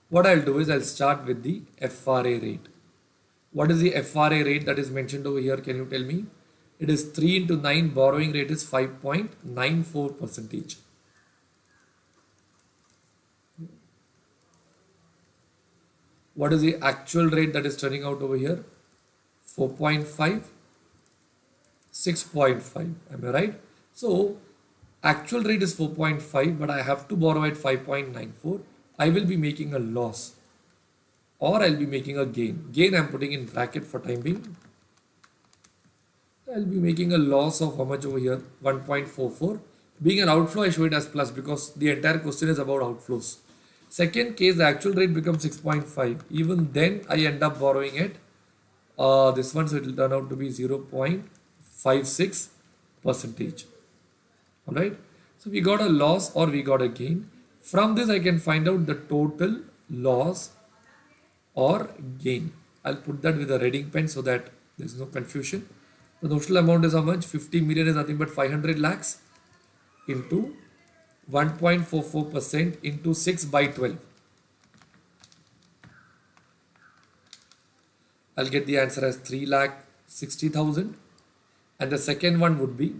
What I'll do is I'll start with the FRA rate. What is the FRA rate that is mentioned over here? Can you tell me? It is 3 into 9, borrowing rate is 5.94 percentage. What is the actual rate that is turning out over here? 4.5, 6.5. Am I right? So, actual rate is 4.5, but I have to borrow at 5.94. I will be making a loss or I'll be making a gain. Gain I'm putting in bracket for time being. I'll be making a loss of how much over here? 1.44. Being an outflow, I show it as plus because the entire question is about outflows. Second case, the actual rate becomes 6.5. Even then, I end up borrowing it. This one, so it will turn out to be 0.56 percentage. Alright. So we got a loss or we got a gain. From this, I can find out the total loss or gain. I'll put that with a reading pen so that there is no confusion. The notional amount is how much? 50 million is nothing but 500 lakhs into 1.44% into 6 by 12. I'll get the answer as 3,60,000. And the second one would be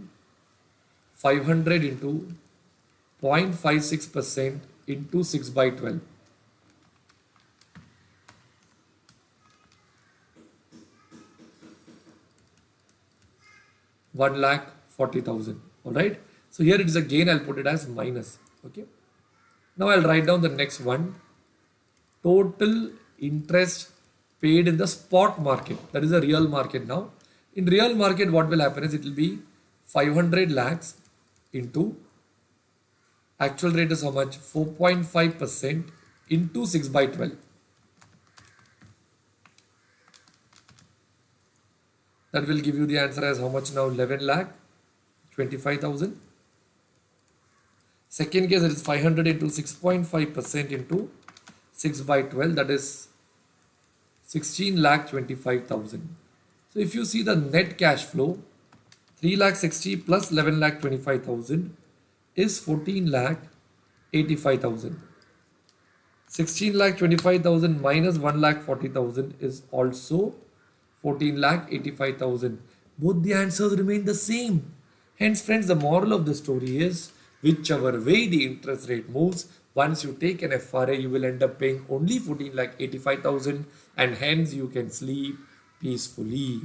500 into 0.56% into 6 by 12. $1,40,000. Alright. So here it is a gain, I'll put it as minus. Okay. Now I'll write down the next one. Total interest paid in the spot market. That is a real market now. In real market, what will happen is it will be 500 lakhs into actual rate is how much? 4.5% into 6 by 12. That will give you the answer as how much now? 11,25,000. Second case, it is 500 into 6.5% into 6 by 12. That is 16,25,000. So if you see the net cash flow, 3 lakh 60 plus 11 lakh 25,000 is 14 lakh 85,000. 16 lakh 25,000 minus 1 lakh 40,000 is also 14 lakh 85,000. Both the answers remain the same. Hence, friends, the moral of the story is whichever way the interest rate moves, once you take an FRA, you will end up paying only 14 lakh 85,000 and hence you can sleep peacefully.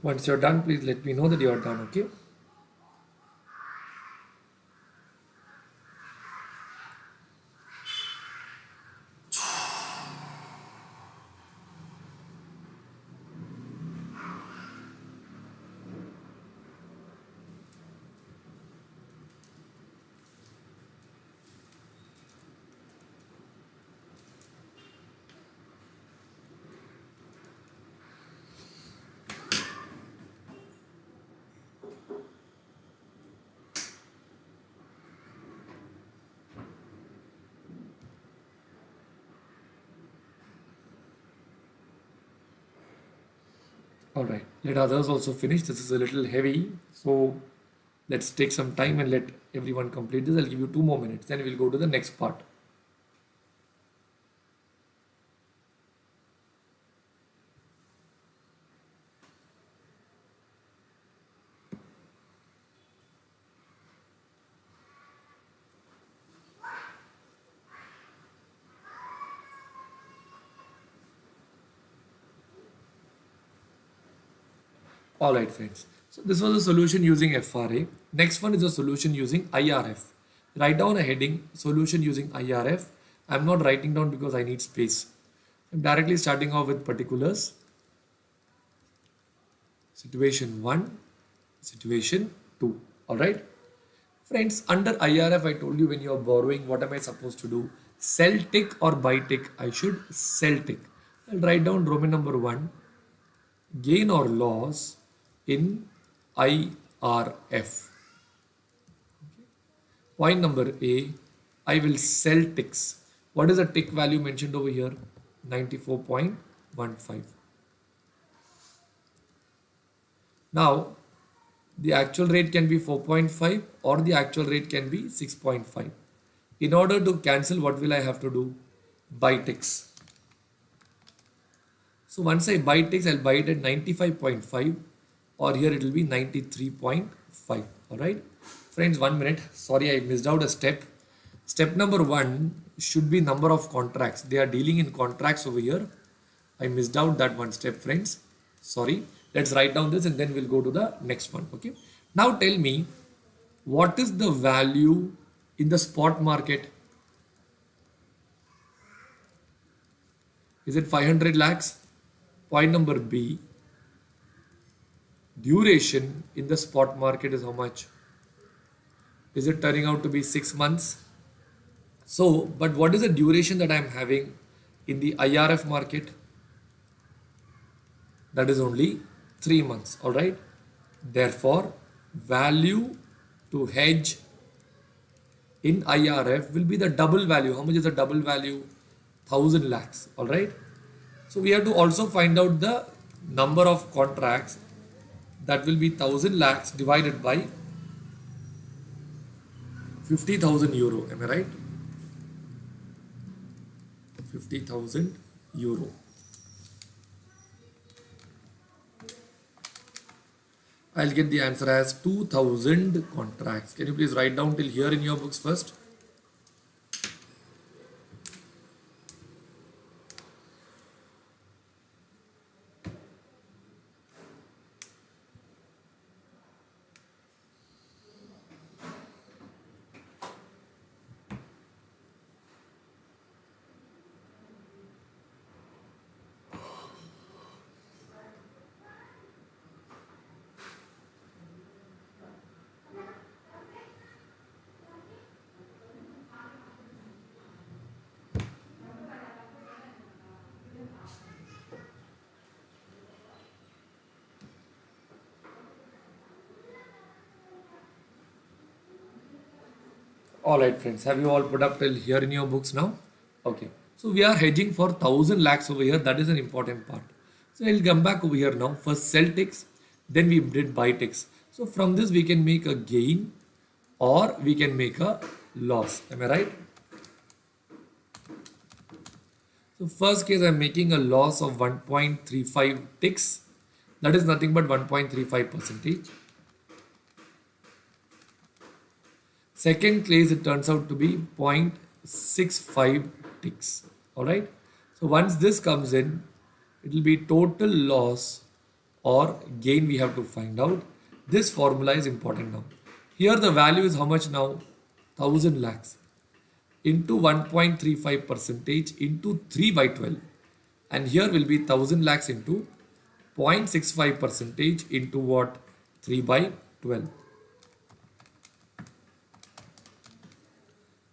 Once you're done, please let me know that you're done, okay? All right, let others also finish. This is a little heavy, so let's take some time and let everyone complete this. I'll give you 2 more minutes, then we'll go to the next part. All right, friends. So this was a solution using FRA. Next one is a solution using IRF. Write down a heading, solution using IRF. I'm not writing down because I need space. I'm directly starting off with particulars. Situation 1, situation 2. All right. Friends, under IRF, I told you when you are borrowing, what am I supposed to do? Sell tick or buy tick? I should sell tick. I'll write down Roman number 1, gain or loss in IRF. Point number A, I will sell ticks. What is the tick value mentioned over here? 94.15. Now, the actual rate can be 4.5 or the actual rate can be 6.5. In order to cancel, what will I have to do? Buy ticks. So once I buy ticks, I'll buy it at 95.5 or here it will be 93.5. All right. Friends, 1 minute. Sorry, I missed out a step. Step number 1 should be number of contracts. They are dealing in contracts over here. I missed out that one step, friends. Sorry. Let's write down this and then we'll go to the next one. Okay. Now tell me, what is the value in the spot market? Is it 500 lakhs? Point number B, duration in the spot market is how much? Is it turning out to be 6 months? So, but what is the duration that I am having in the IRF market? That is only 3 months. All right. Therefore, value to hedge in IRF will be the double value. How much is the double value? 1000 lakhs. All right. So we have to also find out the number of contracts. That will be 1000 lakhs divided by 50,000 euro. Am I right? 50,000 euro. I'll get the answer as 2000 contracts. Can you please write down till here in your books first? All right, friends, have you all put up till here in your books now? Okay, so we are hedging for 1000 lakhs over here. That is an important part. So I'll come back over here now. First sell ticks, then we did buy ticks. So from this we can make a gain or we can make a loss. Am I right? So first case I'm making a loss of 1.35 ticks. That is nothing but 1.35 percentage. Second case it turns out to be 0.65 ticks. All right. So once this comes in, it will be total loss or gain we have to find out. This formula is important now. Here the value is how much now? 1000 lakhs into 1.35 percentage into 3 by 12. And here will be 1000 lakhs into 0.65 percentage into what? 3 by 12.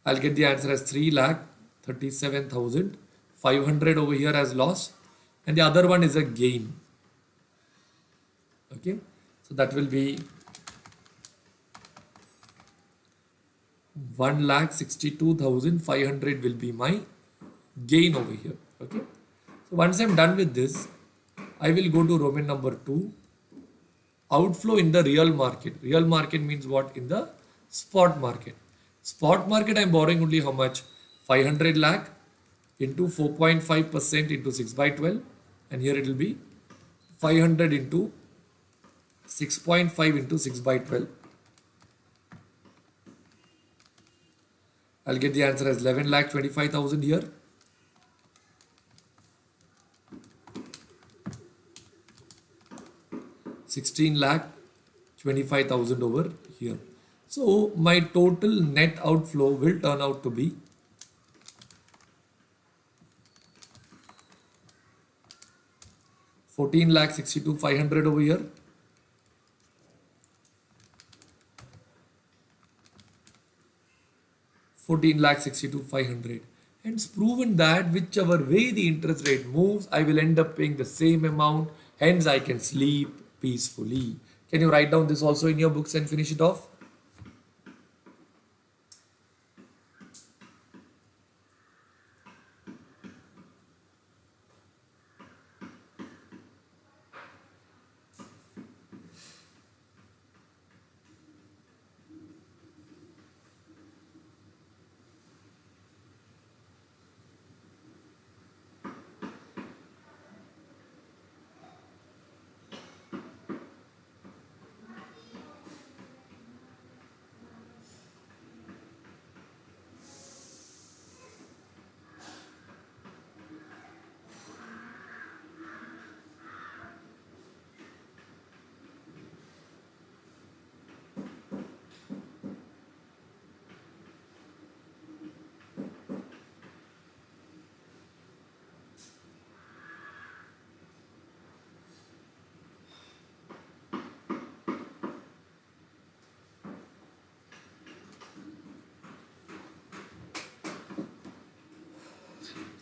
I'll get the answer as 3,37,500 over here as loss, and the other one is a gain. Okay, so that will be 1,62,500 will be my gain over here. Okay, so once I'm done with this, I will go to Roman number 2. Outflow in the real market. Real market means what? In the spot market. Spot market I'm borrowing only how much? 500 lakh into 4.5% into 6 by 12, and here it will be 500 into 6.5 into 6 by 12. I'll get the answer as 11,25,000 here. $16,25,000 over here. So my total net outflow will turn out to be 14,62,500 over here. $14,62,500. And it's proven that whichever way the interest rate moves, I will end up paying the same amount. Hence, I can sleep peacefully. Can you write down this also in your books and finish it off?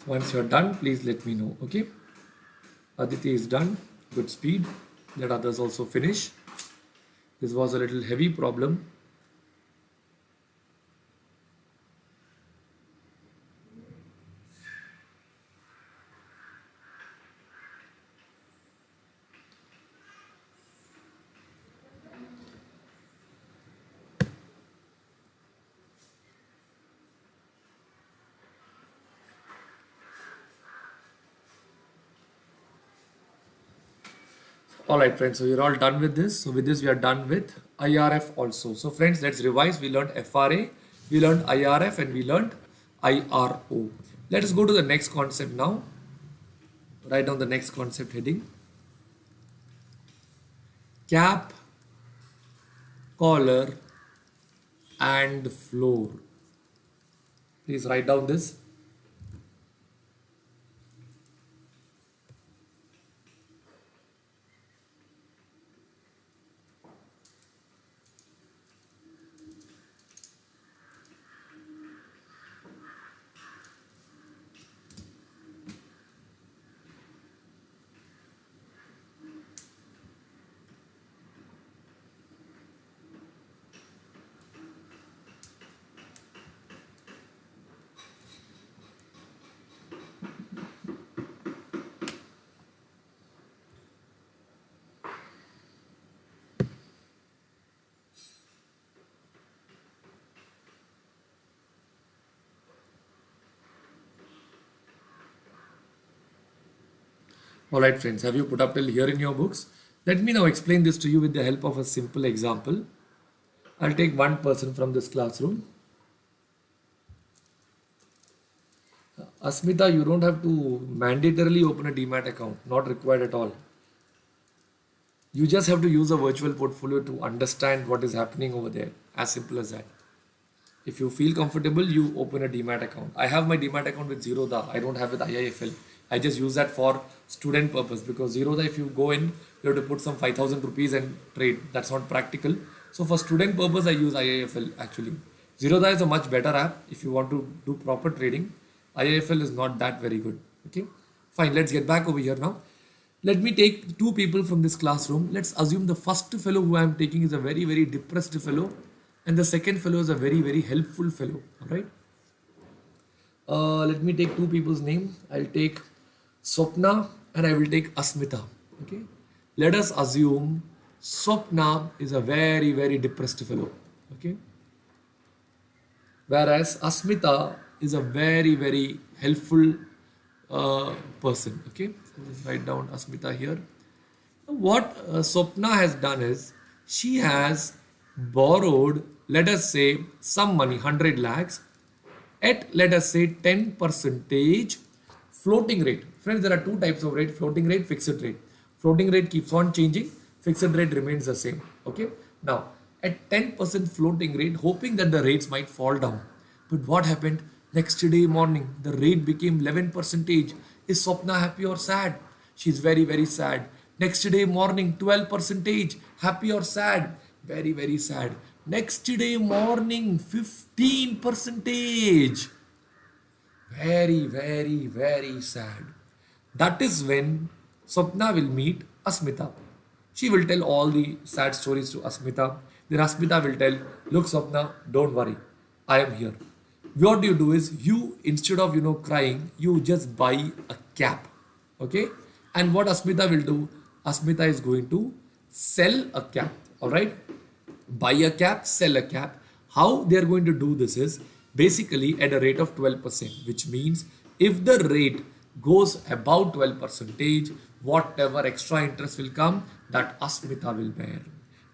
Once you're done, please let me know. Okay. Aditi is done. Good speed. Let others also finish. This was a little heavy problem. All right, friends. So you're all done with this. So with this, we are done with IRF also. So friends, let's revise. We learned FRA, we learned IRF, and we learned IRO. Let us go to the next concept now. Write down the next concept heading. Cap, collar, and floor. Please write down this. Alright friends, have you put up till here in your books? Let me now explain this to you with the help of a simple example. I'll take one person from this classroom. Asmita, you don't have to mandatorily open a demat account, not required at all. You just have to use a virtual portfolio to understand what is happening over there. As simple as that. If you feel comfortable, you open a demat account. I have my demat account with Zerodha. I don't have with IIFL. I just use that for student purpose because Zerodha, if you go in, you have to put some 5,000 rupees and trade. That's not practical. So for student purpose, I use IIFL actually. Zerodha is a much better app if you want to do proper trading. IIFL is not that very good. Okay, fine. Let's get back over here now. Let me take two people from this classroom. Let's assume the first fellow who I am taking is a very, very depressed fellow, and the second fellow is a very, very helpful fellow. All right. Let me take two people's name. I'll take Swapna and I will take Asmita. Okay. Let us assume Swapna is a very, very depressed fellow. Okay. Whereas Asmita is a very, very helpful person. Okay. So let's write down Asmita here. What Swapna has done is she has borrowed, let us say, some money, 100 lakhs, at let us say 10 percentage floating rate. Friends, there are two types of rate: floating rate, fixed rate. Floating rate keeps on changing, fixed rate remains the same. Okay. Now, at 10% floating rate, hoping that the rates might fall down. But what happened? Next day morning, the rate became 11 percentage. Is Swapna happy or sad? She's very, very sad. Next day morning, 12 percentage. Happy or sad? Very, very sad. Next day morning, 15 percentage. Very, very, very sad. That is when Swapna will meet Asmita. She will tell all the sad stories to Asmita. Then Asmita will tell, look Swapna, don't worry. I am here. What you do is you, instead of crying, you just buy a cap. Okay? And what Asmita will do, Asmita is going to sell a cap. Alright? Buy a cap, sell a cap. How they are going to do this is basically at a rate of 12%, which means if the rate goes about 12%, whatever extra interest will come, that Asmita will bear.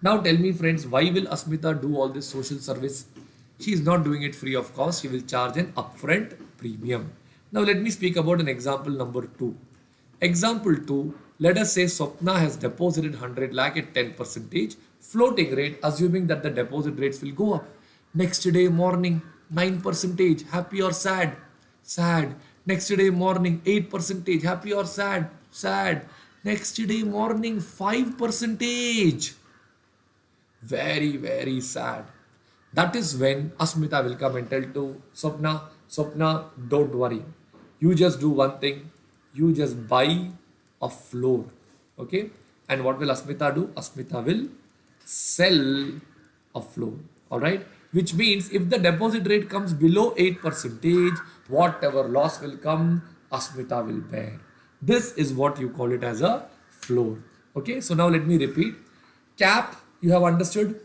Now tell me friends, why will Asmita do all this social service? She is not doing it free of cost. She will charge an upfront premium. Now let me speak about an example number 2. Example 2, let us say Swapna has deposited 100 lakh at 10% floating rate, assuming that the deposit rates will go up. Next day morning, 9%, happy or sad? Sad. Next day morning, 8%, happy or sad? Sad. Next day morning, 5%. Very, very sad. That is when Asmita will come and tell to Swapna, Swapna, don't worry. You just do one thing. You just buy a floor. Okay? And what will Asmita do? Asmita will sell a floor. Alright? Which means if the deposit rate comes below 8%, whatever loss will come, Asmita will bear. This is what you call it as a floor. Okay? So now let me repeat. Cap, you have understood?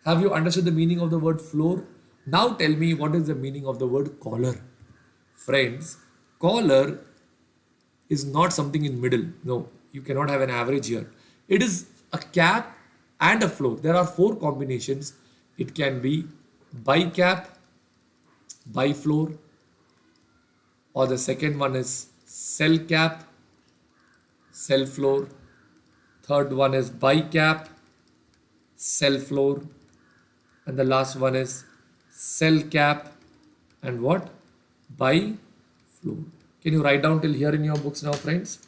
Have you understood the meaning of the word floor? Now tell me what is the meaning of the word collar. Friends, collar is not something in middle. No, you cannot have an average here. It is a cap and a floor. There are 4 combinations. It can be buy cap, buy floor, or the second one is sell cap, sell floor. Third one is buy cap, sell floor. And the last one is sell cap and what? Buy floor. Can you write down till here in your books now, friends?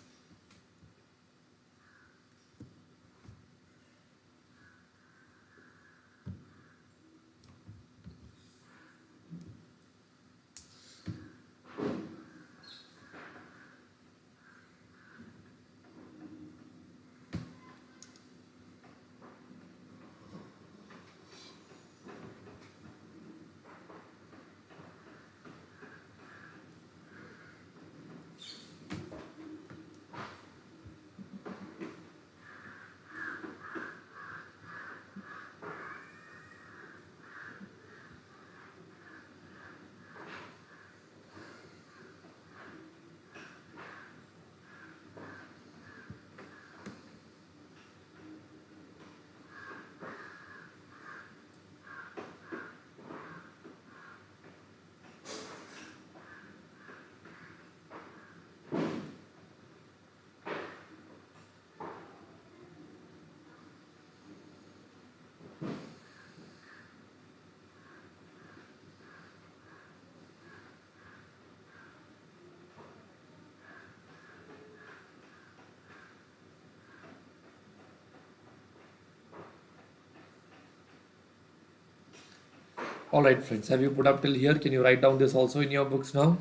All right, friends, have you put up till here? Can you write down this also in your books now?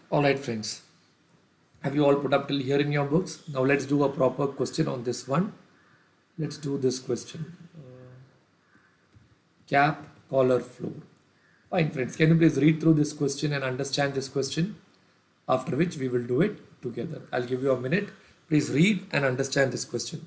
All right, friends. Have you all put up till here in your books? Now let's do a proper question on this one. Let's do this question. Cap, collar, floor. Fine, friends. Can you please read through this question and understand this question? After which we will do it together. I'll give you a minute. Please read and understand this question.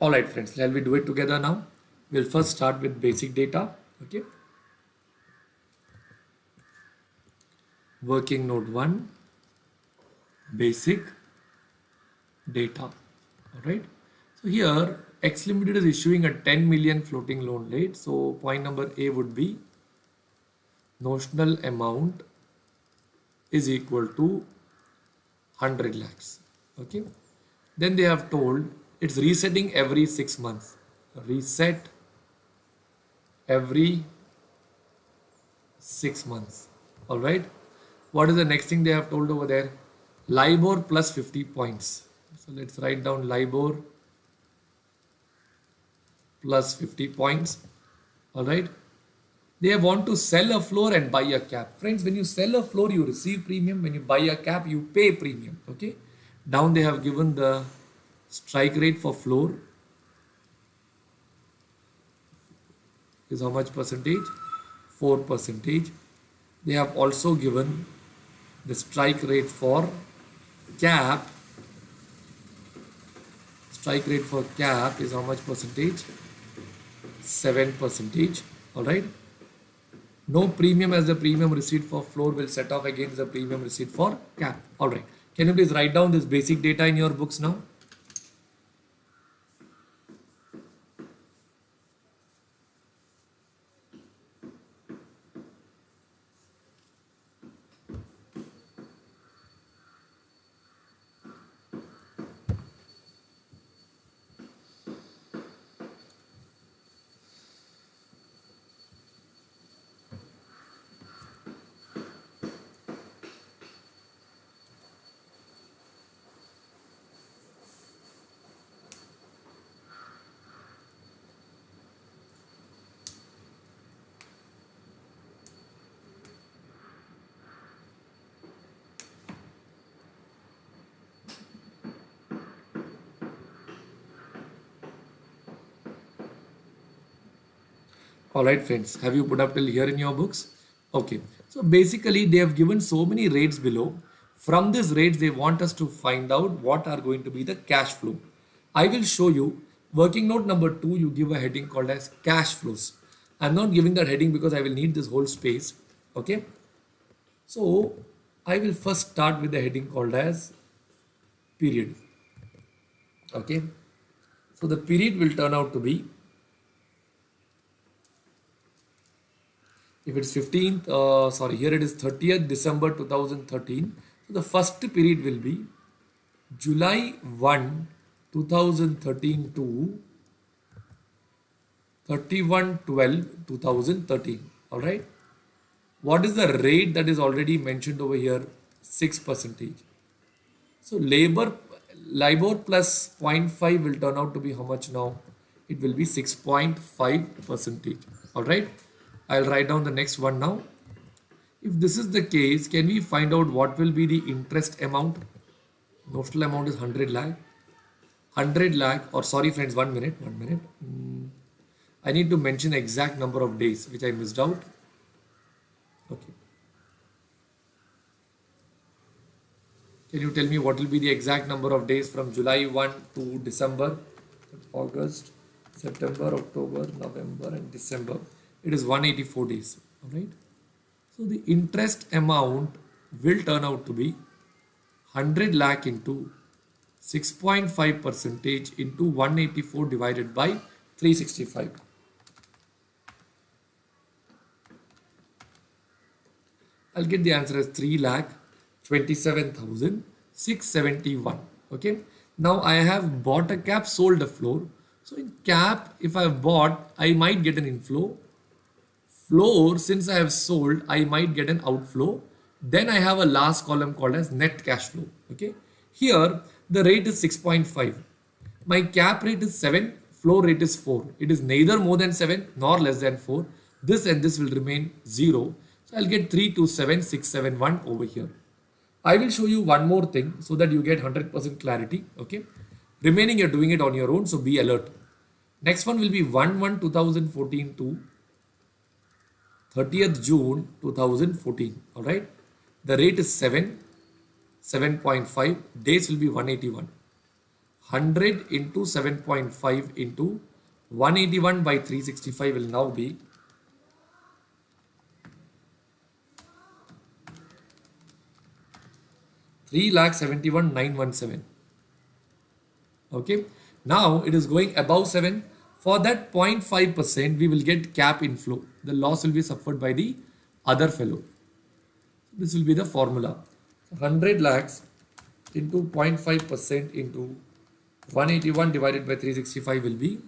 All right, friends, shall we do it together now? We'll first start with basic data. Okay. Working note 1, basic data. All right. So here, X Limited is issuing a 10 million floating loan rate. So point number A would be notional amount is equal to 100 lakhs. Okay. Then they have told it's resetting every 6 months. Reset every 6 months. All right. What is the next thing they have told over there? LIBOR plus 50 points. So let's write down LIBOR plus 50 points. All right. They want to sell a floor and buy a cap. Friends, when you sell a floor, you receive premium. When you buy a cap, you pay premium. Okay. Down they have given the strike rate for floor is how much percentage? 4%. They have also given the strike rate for cap. Strike rate for cap is how much percentage? 7%. All right. No premium, as the premium received for floor will set off against the premium received for cap. All right. Can you please write down this basic data in your books now? All right, friends, have you put up till here in your books? Okay, so basically they have given so many rates below. From these rates, they want us to find out what are going to be the cash flow. I will show you. Working note number 2, you give a heading called as cash flows. I'm not giving that heading because I will need this whole space. Okay, so I will first start with the heading called as period. Okay, so the period will turn out to be, if it's 15th, here it is 30th December 2013. So the first period will be July 1, 2013 to 31/12/2013. All right. What is the rate that is already mentioned over here? 6%. So LIBOR plus 0.5 will turn out to be how much now? It will be 6.5%. All right. I'll write down the next one now. If this is the case, can we find out what will be the interest amount? Notional amount is 100 lakh. 100 lakh, or sorry friends, 1 minute, 1 minute. I need to mention the exact number of days which I missed out. Okay. Can you tell me what will be the exact number of days from July 1 to December, August, September, October, November, and December? It is 184 days. All right. So the interest amount will turn out to be 100 lakh into 6.5 percentage into 184 divided by 365. I'll get the answer as 3 lakh 27,671. Okay. Now I have bought a cap, sold a floor. So in cap, if I have bought, I might get an inflow. Floor, since I have sold, I might get an outflow. Then I have a last column called as net cash flow. Okay. Here, the rate is 6.5. My cap rate is 7. Floor rate is 4. It is neither more than 7 nor less than 4. This and this will remain 0. So I'll get 327,671 over here. I will show you one more thing so that you get 100% clarity. Okay. Remaining, you're doing it on your own. So be alert. Next one will be 1/1/2014 to 30th June 2014. All right. The rate is 7. 7.5. Days will be 181. 100 into 7.5 into 181 by 365 will now be 3,71,917. Okay. Now it is going above 7. For that 0.5%, we will get cap inflow. The loss will be suffered by the other fellow. This will be the formula. 100 lakhs into 0.5% into 181 divided by 365 will be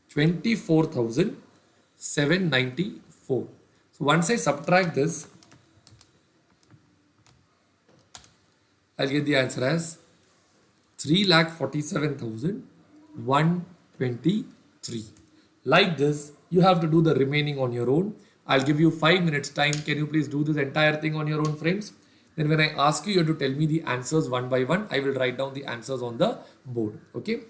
24,794. So once I subtract this, I'll get the answer as 3,47,123. Like this, you have to do the remaining on your own. I'll give you 5 minutes time. Can you please do this entire thing on your own, friends? Then when I ask you, you have to tell me the answers one by one. I will write down the answers on the board. Okay.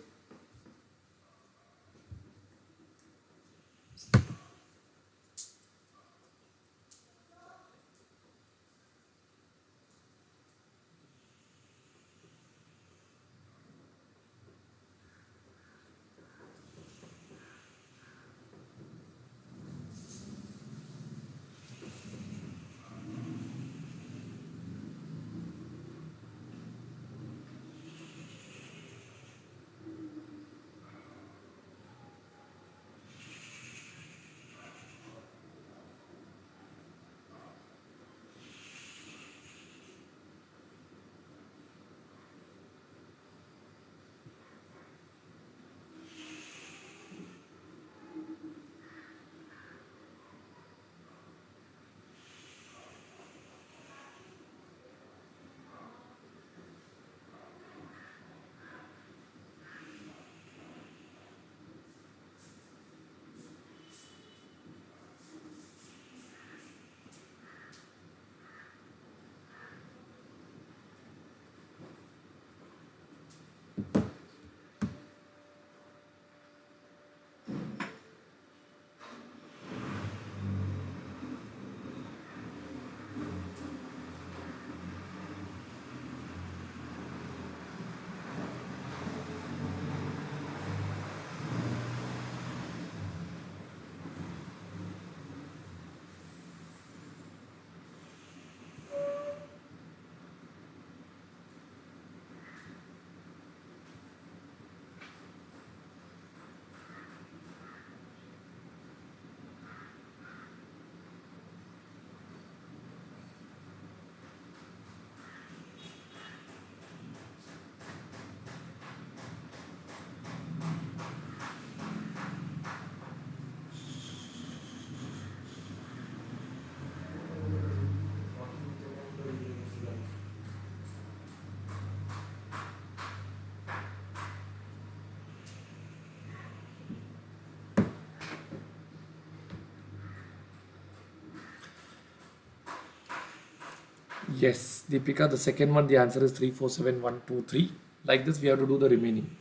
Yes, Deepika, the second one, the answer is 347,123. Like this, we have to do the remaining.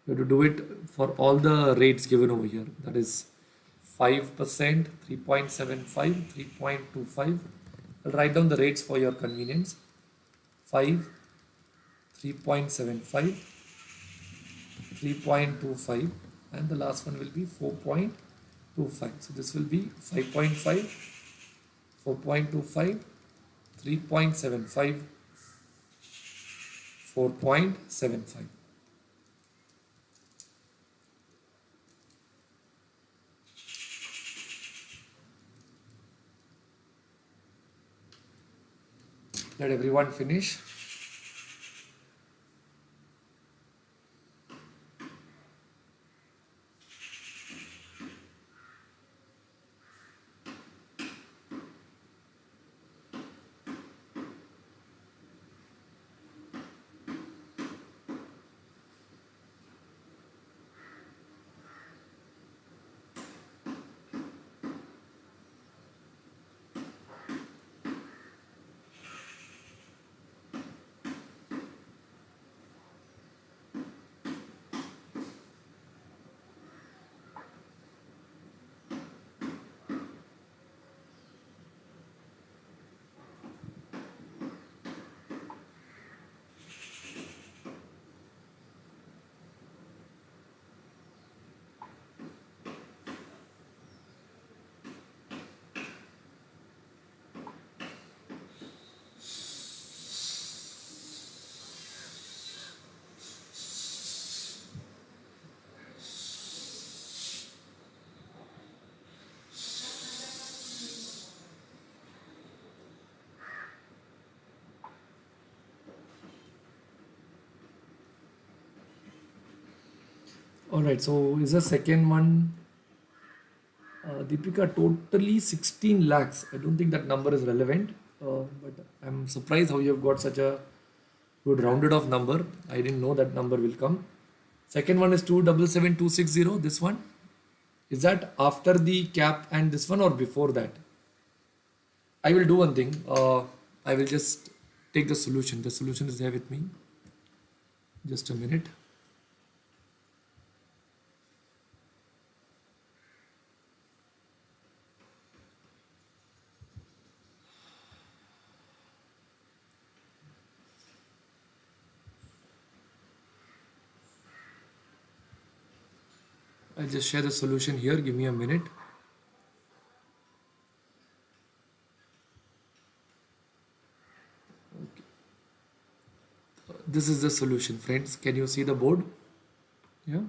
You have to do it for all the rates given over here. That is 5%, 3.75, 3.25. I'll write down the rates for your convenience. 5, 3.75, 3.25, and the last one will be 4.25. So this will be 5.5, 4.25, 3.75, 4.75. Let everyone finish. All right, so is the second one, Deepika, totally 16 lakhs. I don't think that number is relevant, but I'm surprised how you have got such a good rounded off number. I didn't know that number will come. Second one is 277,260. This one, is that after the cap and this one or before that? I will do one thing. I will just take the solution. The solution is there with me. Just a minute. I'll just share the solution here. Give me a minute. Okay. This is the solution, friends. Can you see the board? Yeah.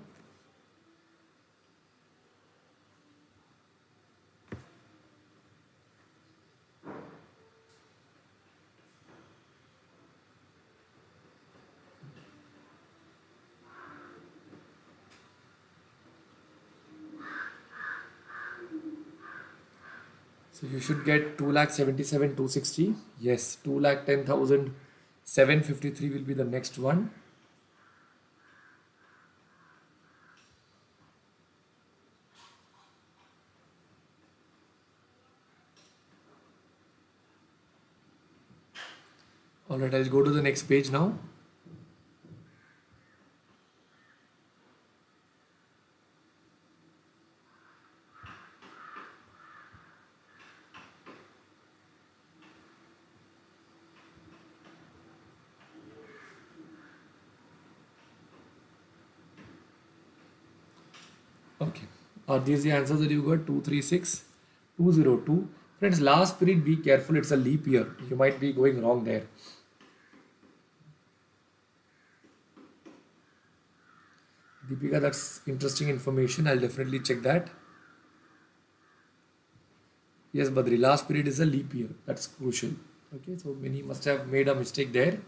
So you should get 2,77,260. Yes, 2,10,753 will be the next one. All right, I'll go to the next page now. Okay. Are these the answers that you got? 236, 202. Friends, last period, be careful. It's a leap year. You might be going wrong there. Deepika, that's interesting information. I'll definitely check that. Yes, Badri, last period is a leap year. That's crucial. Okay, so many must have made a mistake there.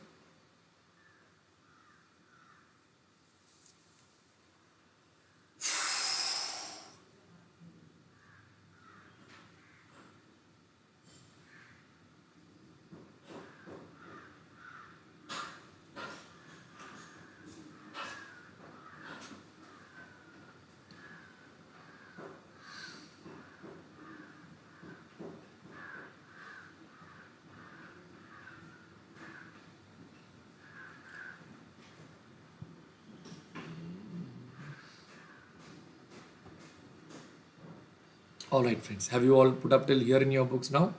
All right, friends. Have you all put up till here in your books now?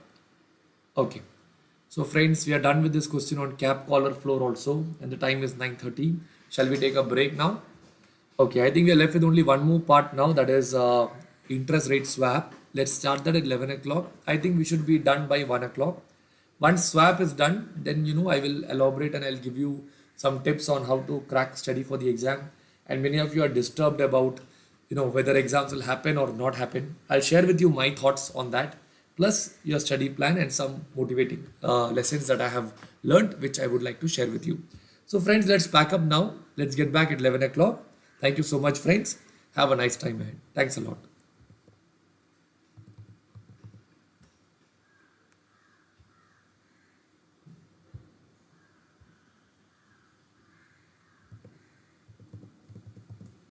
Okay. So friends, we are done with this question on cap, collar, floor also, and the time is 9:30. Shall we take a break now? Okay, I think we are left with only one more part now, that is interest rate swap. Let's start that at 11 o'clock. I think we should be done by 1 o'clock. Once swap is done, then I will elaborate and I'll give you some tips on how to crack study for the exam. And many of you are disturbed about whether exams will happen or not happen. I'll share with you my thoughts on that, plus your study plan and some motivating lessons that I have learned, which I would like to share with you. So friends, let's pack up now. Let's get back at 11 o'clock. Thank you so much, friends. Have a nice time ahead. Thanks a lot.